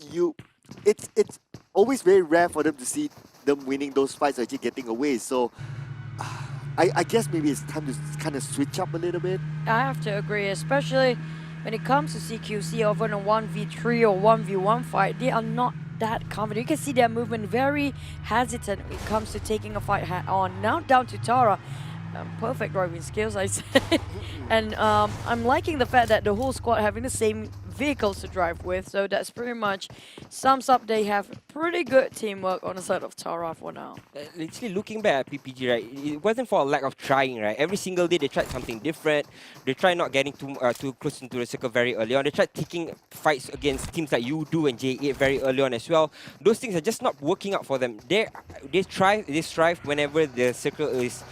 it's always very rare for them to see them winning those fights or actually getting away. So I guess maybe it's time to kind of switch up a little bit. I have to agree, especially when it comes to CQC over in a 1v3 or 1v1 fight, they are not that confident. You can see their movement very hesitant when it comes to taking a fight head on. Now down to Tara. Perfect driving skills, I say. And I'm liking the fact that the whole squad having the same vehicles to drive with, so that's pretty much sums up they have pretty good teamwork on the side of Tara for now. Literally looking back at PPG, right, it wasn't for a lack of trying, right? Every single day they tried something different. They tried not getting too close into the circle very early on. They tried taking fights against teams like U2 and J8 very early on as well. Those things are just not working out for them. They strive whenever the circle is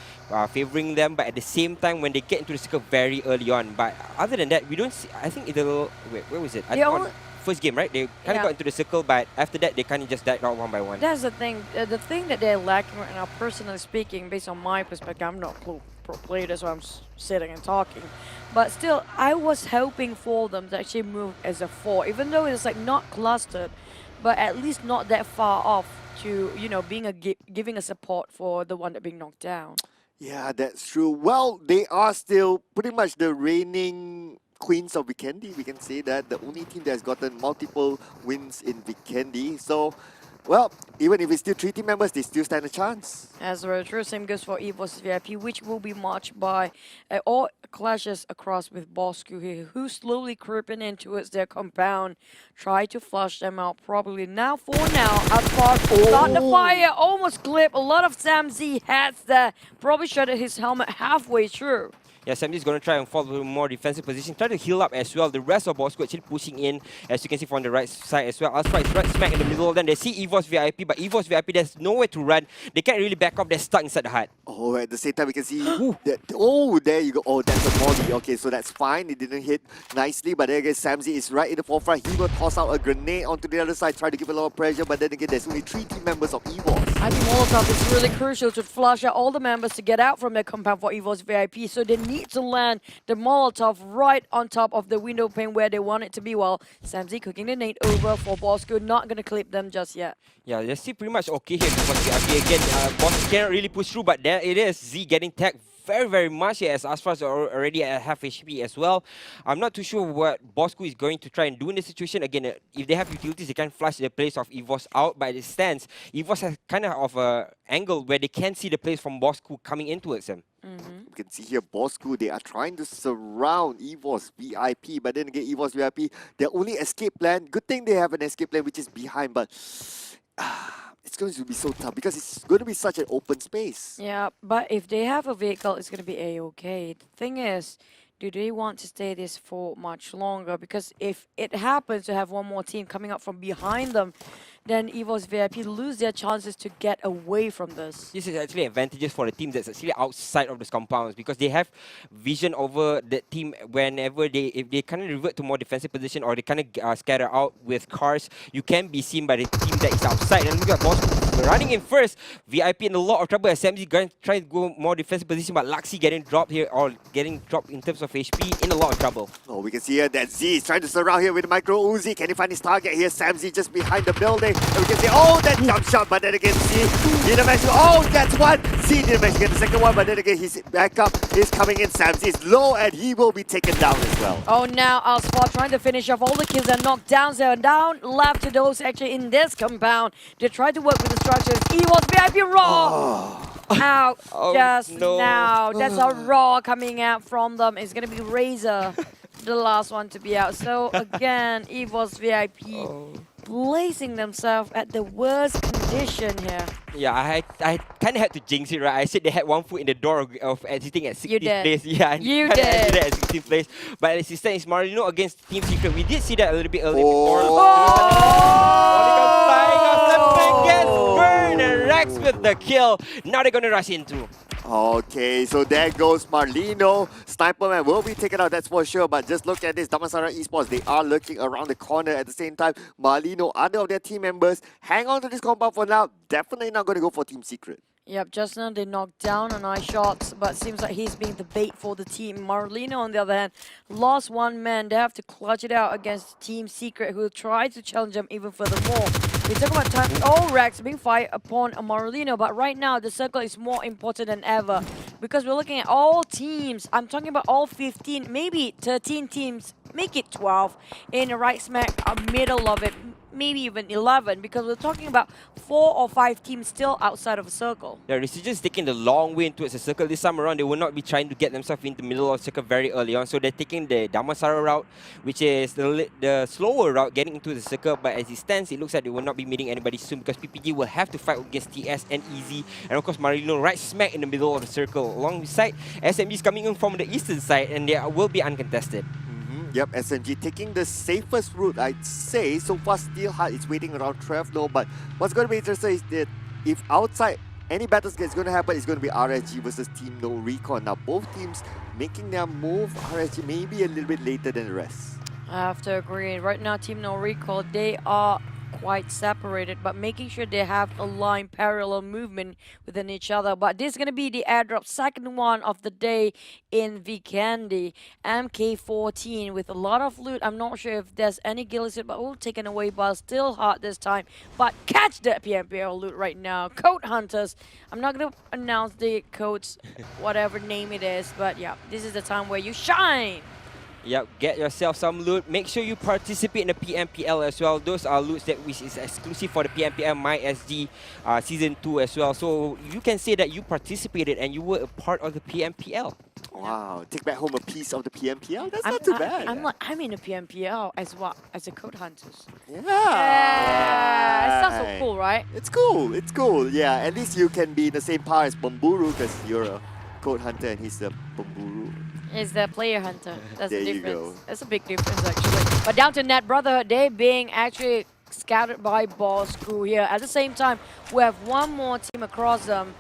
favoring them, but at the same time when they get into the circle very early on. But other than that, we don't see. I think it'll. Wait, where was it? I think on first game, right? They kind of got into the circle, but after that, they kind of just died out one by one. That's the thing. The thing that they're lacking right now, personally speaking, based on my perspective, I'm not pro player, that's why I'm sitting and talking. But still, I was hoping for them to actually move as a 4, even though it's like not clustered, but at least not that far off to, you know, being giving a support for the one that being knocked down. Yeah, that's true. Well, they are still pretty much the reigning queens of Vikendi. We can say that the only team that has gotten multiple wins in Vikendi. So, well, even if it's still 3 team members, they still stand a chance. As very true, same goes for EVOS VIP, which will be marched by all clashes across with Bosku here, who's slowly creeping in towards their compound. Try to flush them out, probably now for now. Outfar got the fire, almost clipped. A lot of Sam Z hats there. Probably shredded his helmet halfway through. Yeah, Samji's going to try and fall to a more defensive position, try to heal up as well. The rest of Bosco actually pushing in, as you can see from the right side as well. Astra is right smack in the middle of them. They see EVOS VIP, but EVOS VIP, there's nowhere to run. They can't really back up. They're stuck inside the hut. Oh, at the same time, we can see that. Oh, there you go. Oh, that's a molly. Okay, so that's fine. It didn't hit nicely, but then again, Samzi is right in the forefront. He will toss out a grenade onto the other side, try to give a lot of pressure, but then again, there's only 3 team members of EVOS. I think Molotov is really crucial to flush out all the members to get out from their compound for EVOS VIP, so they need to land the Molotov right on top of the window pane where they want it to be, while Samzi cooking the nade over for Bosco, not going to clip them just yet. Yeah, they're still pretty much okay here because VIP again, Bosco cannot really push through, but there it is. Z getting tagged very, very much here as Asfar is already at half HP as well. I'm not too sure what Bosco is going to try and do in this situation. Again, if they have utilities, they can flush the place of EVOS out, but it stands. EVOS has kind of a angle where they can see the place from Bosco coming in towards them. You can see here, Bosco, they are trying to surround EVOS VIP, but then again, EVOS VIP, their only escape plan, good thing they have an escape plan which is behind, but it's going to be so tough because it's going to be such an open space. Yeah, but if they have a vehicle, it's going to be a-okay. The thing is, do they want to stay this for much longer? Because if it happens to have one more team coming up from behind them, then EVO's VIP lose their chances to get away from this. This is actually advantageous for the team that's actually outside of those compounds because they have vision over the team whenever if they kind of revert to more defensive position or they kind of scatter out with cars, you can be seen by the team that is outside. And look at Boss running in first. VIP in a lot of trouble. SMG going to try to go more defensive position, but Luxy getting dropped here or getting dropped in terms of HP in a lot of trouble. Oh, we can see here that Z is trying to surround here with the micro Uzi. Can he find his target here? Samzy just behind the building. And we can see, oh, that jump shot, but then again, Z didn't manage to, oh, that's one. Z didn't manage to get the second one, but then again, his backup is coming in. Samzy is low, and he will be taken down as well. Oh, now Alspha trying to finish off all the kills and knockdowns. They are down left to those actually in this compound. They try to work with the structures. EVO's VIP raw. Out just now. That's a raw coming out from them. It's going to be Razor, the last one to be out. So again, EVO's VIP placing themselves at the worst condition here. Yeah, I kind of had to jinx it, right? I said they had one foot in the door of exiting at 16th place. Yeah, you kinda did. exited at 16th place. But as it is Marino against Team Secret. We did see that a little bit earlier before. Gets burned and Rex with the kill. Now they're going to rush into. Okay, so there goes Marlino. Sniperman will be taken out, that's for sure. But just look at this, Damansara Esports, they are lurking around the corner at the same time. Marlino, other of their team members, hang on to this compound for now. Definitely not going to go for Team Secret. Yep, just now they knocked down a nice shot, but seems like he's being the bait for the team. Marlino, on the other hand, lost one man. They have to clutch it out against Team Secret, who tried to challenge them even furthermore. We talk about time. Oh, Rex being fired upon Marlino, but right now the circle is more important than ever because we're looking at all teams. I'm talking about all 15, maybe 13 teams. Make it 12 in the right smack middle of it. Maybe even 11 because we're talking about 4 or 5 teams still outside of a circle. The Resurgence taking the long way towards the circle. This time around, they will not be trying to get themselves in the middle of the circle very early on. So they're taking the Damansara route, which is the slower route getting into the circle. But as it stands, it looks like they will not be meeting anybody soon because PPG will have to fight against TS and Easy. And of course, Marino right smack in the middle of the circle. Alongside, SMG is coming in from the eastern side and they will be uncontested. Yep, SMG taking the safest route, I'd say. So far, Steelheart is waiting around 12 now. But what's going to be interesting is that if outside any battles is going to happen, it's going to be RSG versus Team No Recon. Now, both teams making their move. RSG maybe a little bit later than the rest. I have to agree. Right now, Team No Recall, they are quite separated, but making sure they have a line parallel movement within each other. But this is going to be the airdrop, second one of the day in Vikendi. MK14 with a lot of loot. I'm not sure if there's any gills, but all taken away by Steelheart this time. But catch that PMPL loot right now. Code Hunters. I'm not going to announce the codes, whatever name it is, but yeah, this is the time where you shine. Yep, get yourself some loot. Make sure you participate in the PMPL as well. Those are loots that which is exclusive for the PMPL MySG Season 2 as well. So you can say that you participated and you were a part of the PMPL. Wow, take back home a piece of the PMPL? That's not too bad. I'm in a PMPL as what? As a Code Hunters. Yeah. It sounds so cool, right? It's cool. Yeah, at least you can be in the same power as Bamburu because you're a Code Hunter and he's a Bamburu. Is the player hunter. That's There the you difference. go. That's a big difference actually. But down to Net Brotherhood, they being actually scattered by Boss Crew here. At the same time, we have one more team across them,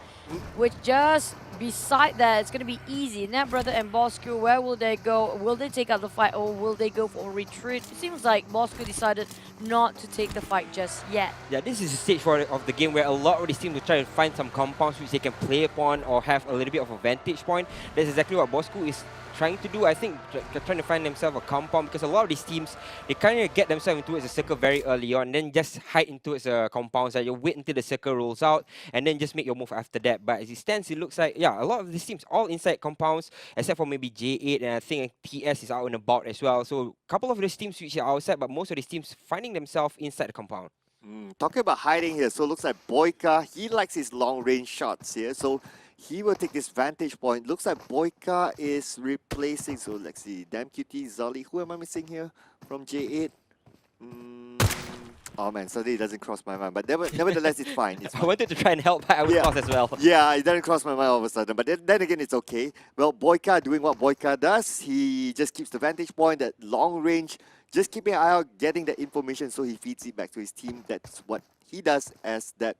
which just beside that, it's going to be easy. Net Brother and Boss Crew, where will they go? Will they take out the fight or will they go for a retreat? It seems like Boss Crew decided not to take the fight just yet. Yeah, this is a stage of the game where a lot of these teams will try to find some compounds which they can play upon or have a little bit of a vantage point. That's exactly what Bosco is trying to do. I think they're trying to find themselves a compound because a lot of these teams, they kind of get themselves into a circle very early on and then just hide into its compounds. You wait until the circle rolls out and then just make your move after that. But as it stands, it looks like, yeah, a lot of these teams all inside compounds except for maybe J8 and I think TS is out and about as well. So a couple of these teams which are outside, but most of these teams finding themselves inside the compound. Talking about hiding here, so looks like Boyka, he likes his long range shots here. So he will take this vantage point. Looks like Boyka is replacing, so let's see, Damn Cutie, Zali. Who am I missing here from J8? Oh man, suddenly it doesn't cross my mind. But nevertheless, it's fine. It's fine. I wanted to try and help, but I was lost as well. Yeah, it doesn't cross my mind all of a sudden. But then again, it's okay. Well, Boyka doing what Boyka does. He just keeps the vantage point, that long range just keeping an eye out, getting the information so he feeds it back to his team. That's what he does as that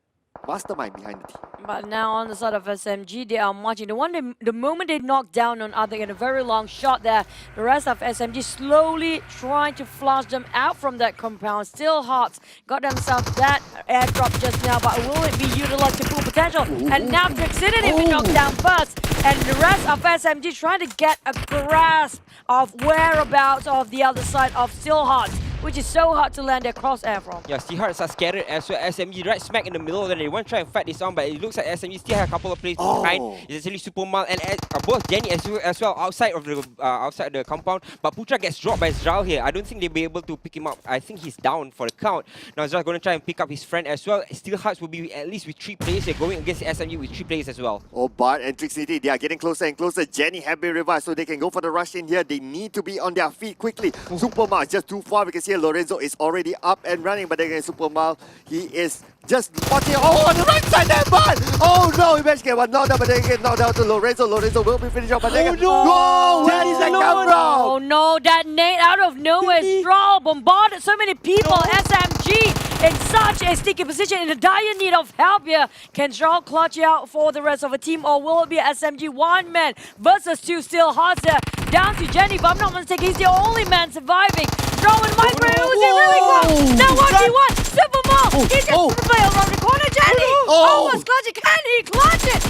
mastermind behind the team. But now on the side of SMG, they are marching. The moment they knock down on other in a very long shot there, the rest of SMG slowly trying to flush them out from that compound. Still Hearts got themselves that airdrop just now, but will it be utilized to full potential? And now Drix didn't even knock down first. And the rest of SMG trying to get a grasp of whereabouts of the other side of Still Hearts, which is so hard to land their crosshair from. Yeah, Seahearts are scattered as well. SMG right smack in the middle, then they want to try and fight this on, but it looks like SMG still have a couple of players behind. It's actually Super Mal and both Jenny as well outside of the compound. But Putra gets dropped by Zral here. I don't think they'll be able to pick him up. I think he's down for the count. Now Zral going to try and pick up his friend as well. Still Hearts will be at least with 3 players. They're going against SMG with 3 players as well. Oh, Bart and Trick City, they are getting closer and closer. Jenny have been revived, so they can go for the rush in here. They need to be on their feet quickly. Supermal is just too far because here Lorenzo is already up and running, but again, Supermal, he is just watching. Oh, on the right side there, Bart! Oh no, he managed to get one knockdown, but then again, knocked down to Lorenzo. Lorenzo will be finished off, but then again, whoa, where did that come from? Oh no, that nade out of nowhere. Stroll bombarded so many people. SMG in such a sticky position, in a dire need of help here. Can Stroll clutch out for the rest of the team, or will it be SMG 1 man versus 2 Still Hearts there? Down to Jenny, but I'm not mistaken, he's the only man surviving. Stroll and Micro, who's it really close? Now 1v1, Super Maul, he's just gonna play around the corner. Jenny almost clutch it. Can he clutch it?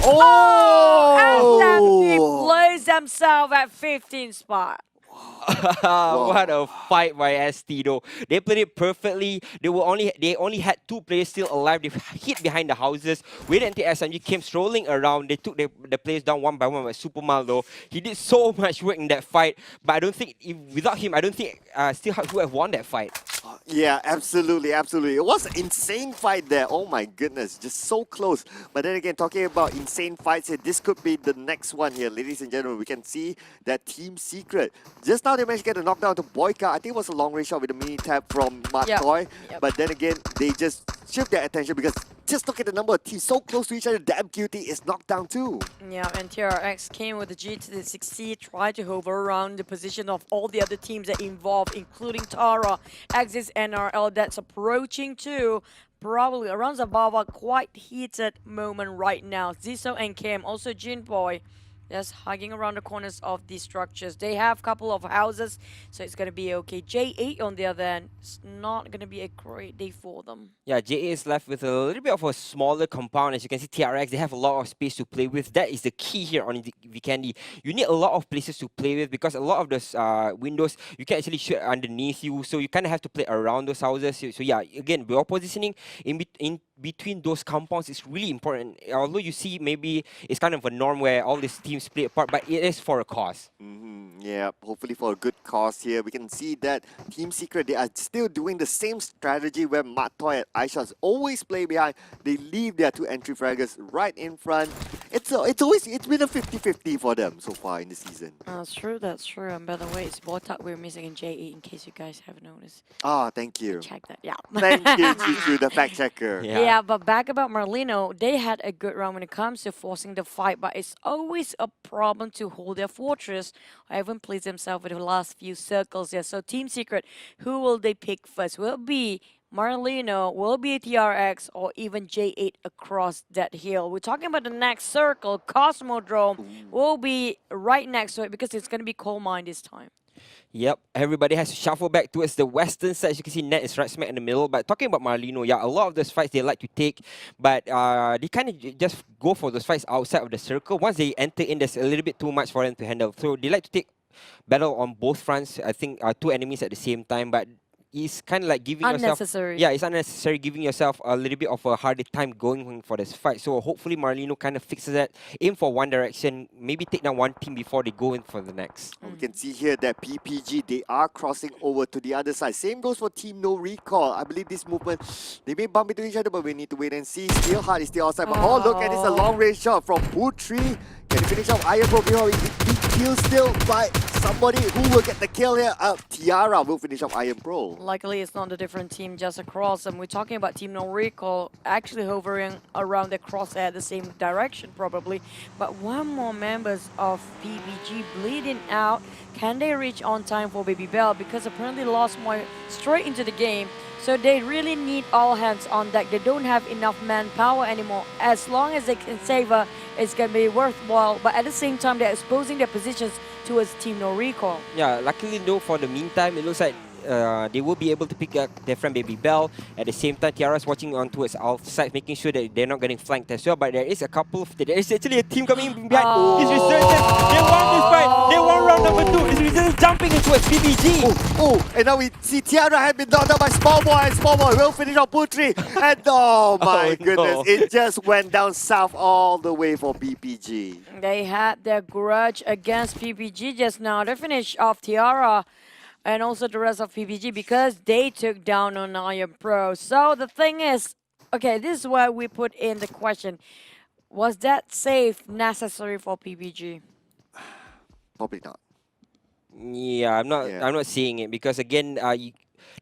SMG plays themselves at 15th spot. What a fight by ST though. They played it perfectly. They only had 2 players still alive. They hid behind the houses. Waited until SMG came strolling around. They took the players down one by one with Supermal though. He did so much work in that fight. But I don't think, without him, I don't think Still Hearts would have won that fight. Yeah, absolutely, absolutely. It was an insane fight there. Oh my goodness, just so close. But then again, talking about insane fights here, this could be the next one here, ladies and gentlemen. We can see that Team Secret. Just now they managed to get a knockdown to Boyka. I think it was a long range shot with a mini tap from Matoy. Yep. But then again, they just shift their attention because just look at the number of teams so close to each other. Damn QT is knocked down too. Yeah, and TRX came with the G to the 6C, tried to hover around the position of all the other teams that involved, including Tara, Axis, NRL that's approaching too. Probably around Zabawa, quite heated moment right now. Ziso and Kim, also Jinboy, just hugging around the corners of these structures. They have a couple of houses, so it's going to be okay. J8 on the other end, it's not going to be a great day for them. Yeah, JA is left with a little bit of a smaller compound. As you can see, TRX, they have a lot of space to play with. That is the key here on Vikendi. You need a lot of places to play with because a lot of those windows, you can actually shoot underneath you. So you kind of have to play around those houses. So yeah, again, your positioning in between those compounds is really important. Although you see maybe it's kind of a norm where all these teams play apart, but it is for a cause. Yeah, hopefully for a good cause here. We can see that Team Secret, they are still doing the same strategy where Matoy and Aisha's always play behind. They leave their 2 entry fraggers right in front. It's been a 50-50 for them so far in the season. That's true, that's true. And by the way, it's Botak we're missing in J8 in case you guys haven't noticed. Ah, thank you. Check that, yeah. Thank you, Chichu, the fact checker. Yeah, but back about Marlino, they had a good run when it comes to forcing the fight, but it's always a problem to hold their fortress or even place themselves with the last few circles here. So Team Secret, who will they pick first? Will it be Marlino, will it be TRX, or even J8 across that hill? We're talking about the next circle. Cosmodrome will be right next to it because it's going to be coal mine this time. Yep, everybody has to shuffle back towards the western side. As you can see, Net is right smack in the middle. But talking about Marlino, yeah, a lot of those fights they like to take, but they kind of just go for those fights outside of the circle. Once they enter in, there's a little bit too much for them to handle. So they like to take battle on both fronts. I think 2 enemies at the same time, but it's kind of like giving Unnecessary. yourself... Yeah, it's unnecessary, giving yourself a little bit of a harder time going for this fight. So hopefully Marlino kind of fixes that, aim for one direction, maybe take down one team before they go in for the next. We can see here that PPG, they are crossing over to the other side. Same goes for Team No Recall. I believe this movement, they may bump into each other, but we need to wait and see. Steelheart is still outside, but oh, look at this, a long range shot from Putri. Can he finish off Iron Pro before he kills still by somebody who will get the kill here? Tiara will finish off Iron Pro. Luckily, it's not a different team just across, and we're talking about Team No Recall actually hovering around the crosshair the same direction probably. But one more members of PBG bleeding out. Can they reach on time for Baby Bell? Because apparently lost more straight into the game. So they really need all hands on deck. They don't have enough manpower anymore. As long as they can save her, it's going to be worthwhile. But at the same time, they're exposing their positions towards Team No Recall. Yeah, luckily though, for the meantime, it looks like they will be able to pick up their friend Baby Bell. At the same time, Tiara's watching on towards outside, making sure that they're not getting flanked as well. But there is a couple of... There is actually a team coming behind. It's Resurgence. They won this fight. They won round number 2. It's Resurgence jumping into a PBG. And now we see Tiara has been knocked out by Small Boy, and Small Boy will finish on Putri. And oh my goodness, it just went down south all the way for PPG. They had their grudge against PPG just now. They finished off Tiara and also the rest of PPG because they took down on Iron Pro. So the thing is, okay, this is where we put in the question. Was that save necessary for PPG? Probably not. Yeah, I'm not seeing it because again,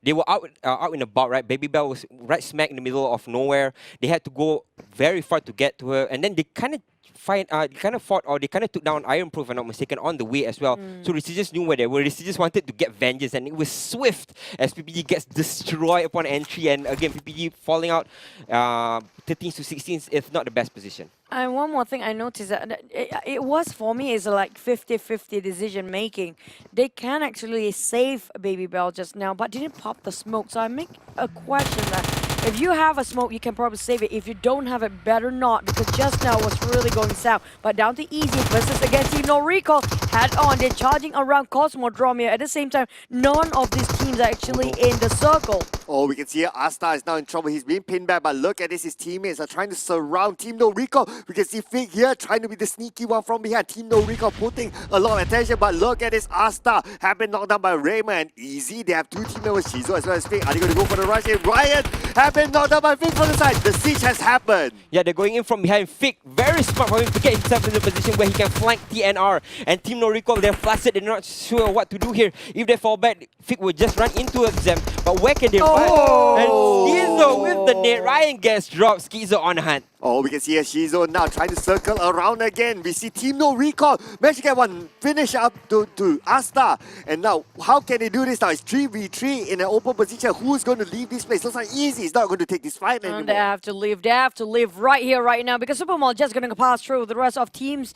they were out and about, right? Baby Bell was right smack in the middle of nowhere. They had to go very far to get to her, and then they kind of fought, or they kind of took down Iron Pro, if I'm not mistaken, on the way as well. So Resurgence knew where they were. Resurgence wanted to get vengeance, and it was swift as PPG gets destroyed upon entry, and again PPG falling out 13th to 16th, if not the best position. And one more thing I noticed that it was for me is like 50-50 decision making. They can actually save Baby Bell just now, but didn't pop the smoke. So I make a question that if you have a smoke, you can probably save it. If you don't have it, better not, because just now was really going south. But down to Easy versus against Team No Recall. Head on, they're charging around Cosmodrome here. At the same time, none of these teams are actually in the circle. Oh, we can see here, Asta is now in trouble. He's being pinned back, but look at this. His teammates are trying to surround Team No Recall. We can see Fig here trying to be the sneaky one from behind. Team No Recall putting a lot of attention, but look at this. Asta have been knocked down by Raymond and Easy. They have two team members, Shizo as well as Fig. Are they going to go for the rush in? Ryan have been knocked down by Fig from the side. The siege has happened. Yeah, they're going in from behind. Fig, very smart for him to get himself in the position where he can flank TNR. And Team No Recall, they're flustered. They're not sure what to do here. If they fall back, Fig will just run into them. But where can they run? And Schizo with the net. Ryan gets dropped. Schizo on hunt. Oh, we can see a Shizo now trying to circle around again. We see Team No Recall manage to get one finish up to Asta. And now, how can they do this now? It's 3v3 in an open position. Who's going to leave this place? Looks like Easy is not going to take this fight anymore. And they have to leave. They have to leave right here, right now, because Supermall just going to pass through. The rest of teams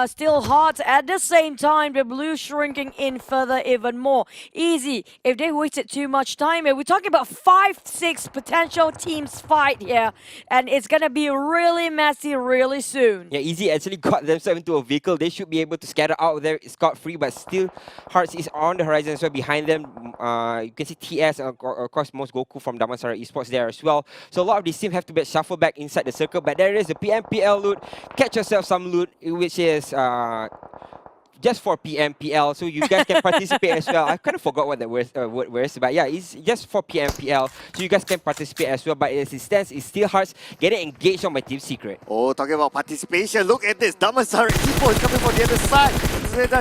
still hot. At the same time, the blue shrinking in further even more. Easy. If they wasted too much time here, we're talking about 5-6 potential teams fight here. And it's going to be really messy really soon. Yeah, Easy actually got themselves into a vehicle. They should be able to scatter out there scot-free, but still Hearts is on the horizon as well. Behind them, you can see TS, of course, most Goku from Damansara Esports there as well. So a lot of these teams have to shuffle back inside the circle, but there is the PMPL loot. Catch yourself some loot, which is just for PMPL, so you guys can participate as well. I kind of forgot what that word was, but yeah, it's just for PMPL, so you guys can participate as well. But as it stands, it's still Hearts getting engaged on my Team Secret. Oh, talking about participation, look at this. Damansara Esports coming from the other side.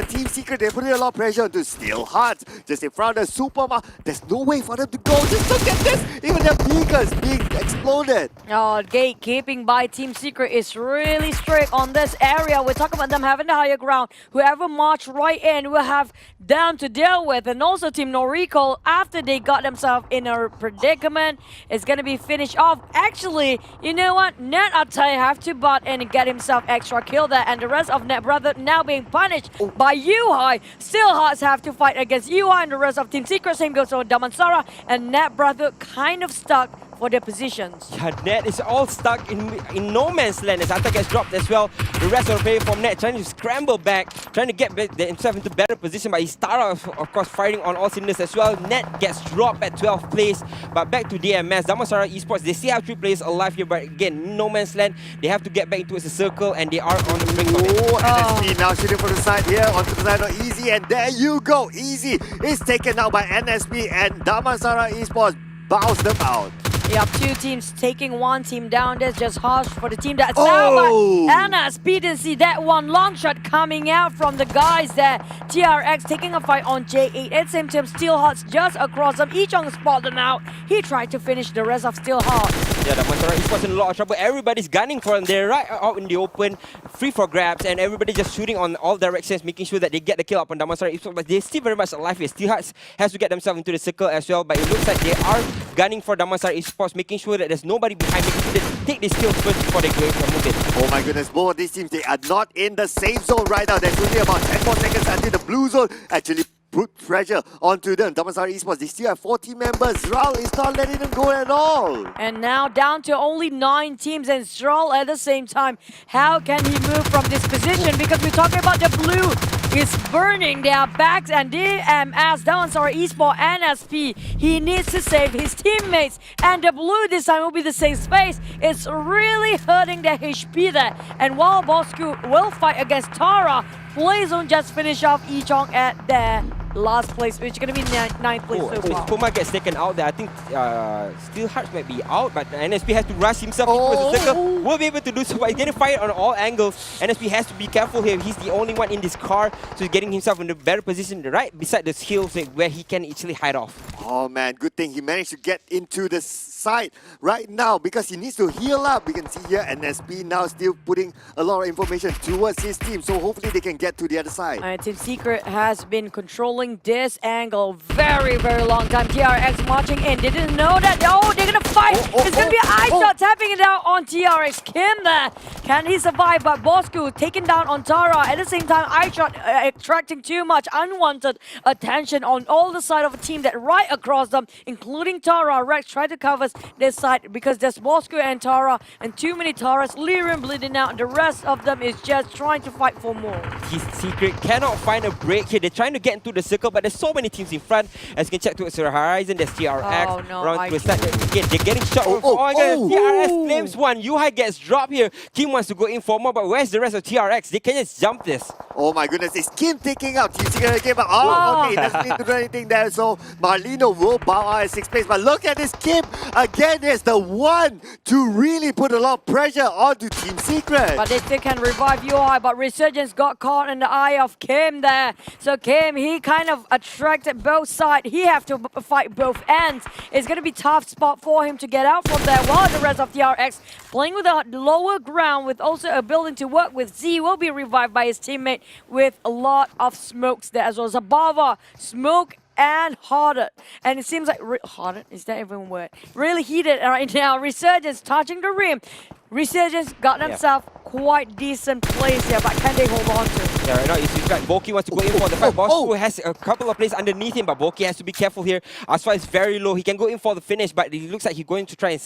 Team Secret, they're putting a lot of pressure onto Steel Hearts. Just in front of the Supermall. There's no way for them to go. Just look at this. Even their beacons being exploded. Oh, gatekeeping by Team Secret is really strict on this area. We're talking about them having the higher ground. Whoever march right in will have them to deal with. And also Team No Recall, after they got themselves in a predicament, is going to be finished off. Actually, you know what? Net Atai have to butt in and get himself extra kill there. And the rest of Net Brother now being punished by UI. Still Hearts have to fight against UI and the rest of Team Secret. Same goes for Damansara and Net Brother kind of stuck for their positions. Yeah, Net is all stuck in no man's land as Atta gets dropped as well. The rest of the player from Net trying to scramble back, trying to get himself into better position, but he started of course firing on all cylinders as well. Net gets dropped at 12th place, but back to DMS. Damansara Esports, they still have 3 players alive here, but again, no man's land. They have to get back into a circle and they are on the brink of it. Oh, NSP now shooting from the side here, onto the side of Easy, and there you go. Easy is taken out by NSP and Damansara Esports bows them out. Yep, two teams taking one team down. That's just harsh for the team that's Oh! now. But Anna, didn't see that one long shot coming out from the guys there. TRX taking a fight on J8. At same time, Steelhearts just across them. Ichong spotted them out. He tried to finish the rest of Steelheart. Yeah, the Damansara Esports in a lot of trouble. Everybody's gunning for them. They're right out in the open, free for grabs, and everybody just shooting on all directions, making sure that they get the kill up on Damansara Esports. But they're still very much alive here. Steelhearts has to get themselves into the circle as well. But it looks like they are gunning for Damansara Esports, making sure that there's nobody behind, making sure they take these kills first before they go and move it. Oh my goodness, both of these teams, they are not in the safe zone right now. There's only about 10 more seconds until the blue zone actually put pressure onto them. Damansara Esports, they still have 4 team members. Zral is not letting them go at all. And now down to only 9 teams and Stroll at the same time. How can he move from this position? Because we're talking about the blue is burning their backs, and as Damansara Esports and SP, he needs to save his teammates. And the blue this time will be the safe space. It's really hurting their HP there. And while Bosku will fight against Tara, Playzone just finish off Ichong at their last place, which is going to be 9th place so far. Puma gets taken out there. I think Steelhearts might be out, but NSP has to rush himself into the circle. Will be able to do so, but he's getting fired on all angles. NSP has to be careful here. He's the only one in this car, so he's getting himself in a better position right beside the hills where he can actually hide off. Oh man, good thing he managed to get into the side right now because he needs to heal up. We can see here NSP now still putting a lot of information towards his team, so hopefully they can get to the other side. Team Secret has been controlling this angle very long time. TRX marching in. They didn't know that. Oh, they're gonna fight. It's gonna be an eye shot tapping it out on TRX. Kim there. Can he survive? But Bosku taken down on Tara. At the same time, eye shot attracting too much unwanted attention on all the side of a team that right across them, including Tara. Rex tried to cover this side because there's Bosku and Tara and too many Taras. Lyrian bleeding out. The rest of them is just trying to fight for more. His Secret cannot find a break here. They're trying to get into the circle, but there's so many teams in front. As you can check towards the horizon, there's TRX. Oh, no, Around to the side. Again, they're getting shot. TRX claims one. Yuhai gets dropped here. Kim wants to go in for more, but where's the rest of TRX? They can just jump this. Oh my goodness, is Kim taking out Team Secret again? But okay, he doesn't need to do anything there. So Marlino will bow out at 6th place. But look at this Kim. Again, is the one to really put a lot of pressure onto Team Secret. But they still can revive UI, but Resurgence got caught in the eye of Kim there. So Kim, he kind of attracted both sides. He have to fight both ends. It's going to be tough spot for him to get out from there, while the rest of the RX playing with a lower ground with also a building to work with. Z will be revived by his teammate with a lot of smokes there as well. Zabava, smoke, and harder. And it seems like harder, is that even a word? Really heated right now. Resurgence touching the rim. Resurgence got themselves quite decent place here, but can they hold on to it? Yeah, right now it's like Boki wants to go in for the fight. Bosku has a couple of plays underneath him, but Boki has to be careful here. Asfa is very low. He can go in for the finish, but it looks like he's going to try and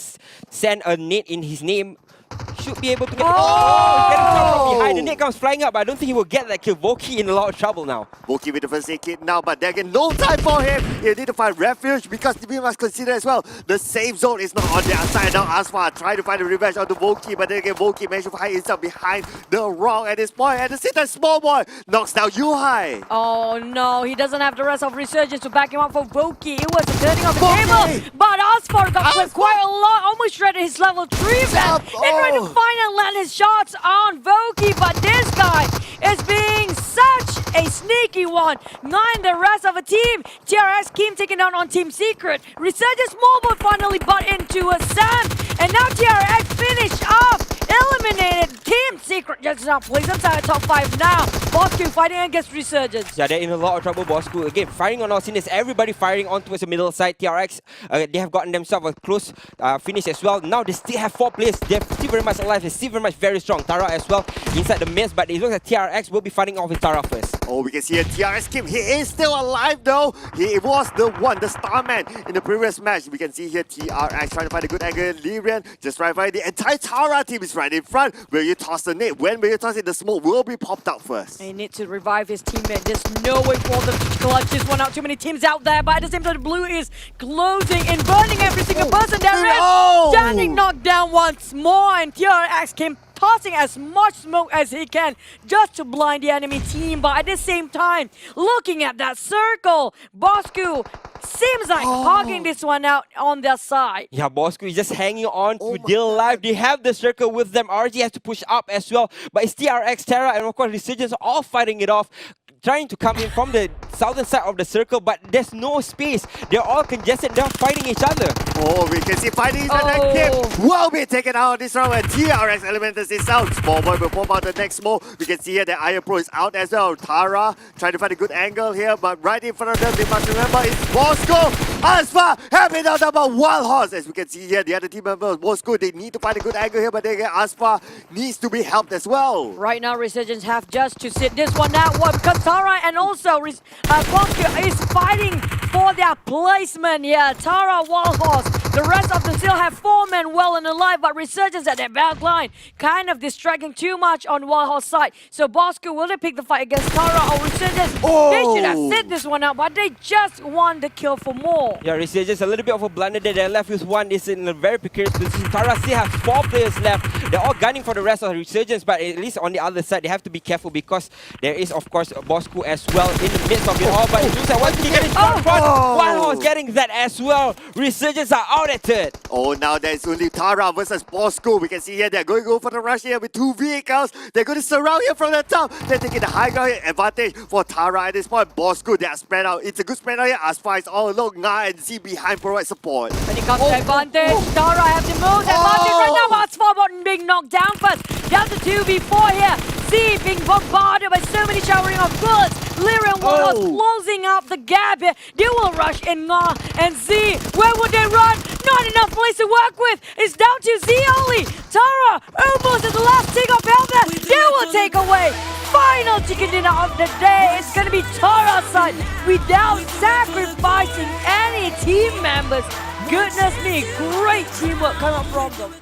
send a nade in his name. Should be able to get he's getting shot from behind. The net comes flying up, but I don't think he will get that kill. Boki in a lot of trouble now. Boki with the first aid kit now, but again, no time for him. He need to find refuge because we must consider as well, the safe zone is not on their side. Now Asfa trying to find a revenge on the Boki, but then again, Boki managed to hide himself behind the rock at this point. At the same time, small boy knocks down Yuhai. Oh no, he doesn't have the rest of Resurgence to back him up for Boki. It was a turning of the table, but Asfar got clipped quite a lot, almost shredded his level 3 vest. They tried to find and land his shots on Voki, but this guy is being such a sneaky one. Not the rest of the team. TRX Kim taken down on Team Secret. Resurgence Mobile finally butt into a Sam, and now TRX finished off. Eliminated Team Secret just now plays inside the top 5 now. Bosku fighting against Resurgence. Yeah, they're in a lot of trouble, Bosku. Again, firing on all cylinders. Everybody firing on towards the middle side. TRX, they have gotten themselves a close finish as well. Now they still have 4 players. They're still very much alive. They're still very much very strong. Tara as well inside the mist, but it looks like TRX will be fighting off with Tara first. Oh, we can see a TRX Kim. He is still alive though. He was the one, the star man in the previous match. We can see here TRX trying to find a good angle. Lyrian just trying to find the entire Tara team is right in front. Will you toss the nade? When will you toss it? The smoke will be popped out first. He needs to revive his teammate. There's no way for them to clutch this one out. Too many teams out there, but at the same time, the blue is closing and burning every single person there is. Standing knocked down once more, and TRX Kim tossing as much smoke as he can just to blind the enemy team. But at the same time, looking at that circle, Bosku seems like hogging this one out on their side. Yeah, Bosco is just hanging on Oh to my deal life. They have the circle with them. RG has to push up as well. But it's TRX, Terra, and of course Resurgence all fighting it off, trying to come in from the southern side of the circle, but there's no space. They're all congested. They're fighting each other. Oh, we can see fighting in the next game will be taken out this round, and TRX Elementals is out. Small boy will pop out the next smoke. We can see here that Iron Pro is out as well. Tara trying to find a good angle here, but right in front of them, they must remember it's Bosco. Aspa having out about Wild Horse. As we can see here, the other team members, Bosco, they need to find a good angle here, but then again, Aspa needs to be helped as well. Right now, Resurgence have just to sit this one out. Because Tara and also Bosco is fighting for their placement here. Tara, Wild Horse, the rest of them still have 4 men well and alive, but Resurgence at their back line kind of distracting too much on Wild Horse side. So Bosco, will they pick the fight against Tara or Resurgence? They should have sit this one out, but they just want the kill for more. Yeah, Resurgence a little bit of a blunder there. They're left with one. Is in a very precarious position. Tara still has 4 players left. They're all gunning for the rest of the Resurgence, but at least on the other side, they have to be careful because there is, of course, Bosco as well in the midst of it all. But it looks like one thing getting shot front. Wild Horse getting that as well. Resurgence are out at it. Oh, now there's only Tara versus Bosco. We can see here they're going to go for the rush here with 2 vehicles. They're going to surround here from the top. They're taking the high ground here. Advantage for Tara at this point. Bosco, they are spread out. It's a good spread out here. Aspa is all alone. Nga and Z behind provide support. When it comes to advantage, Tara have the most advantage right now. Aspa being knocked down first. Down to 2v4 here. Z being bombarded by so many showering of bullets. Lyra and Wild Horse closing up the gap here. They will rush in Nga and Z. Where would they run? Not enough place to work with. It's down to Z only. Tara almost at the last tick of health there. They will take away. Final chicken dinner of the day. It's going to be Tara's side without sacrificing any team members. Goodness me, great teamwork coming up from them.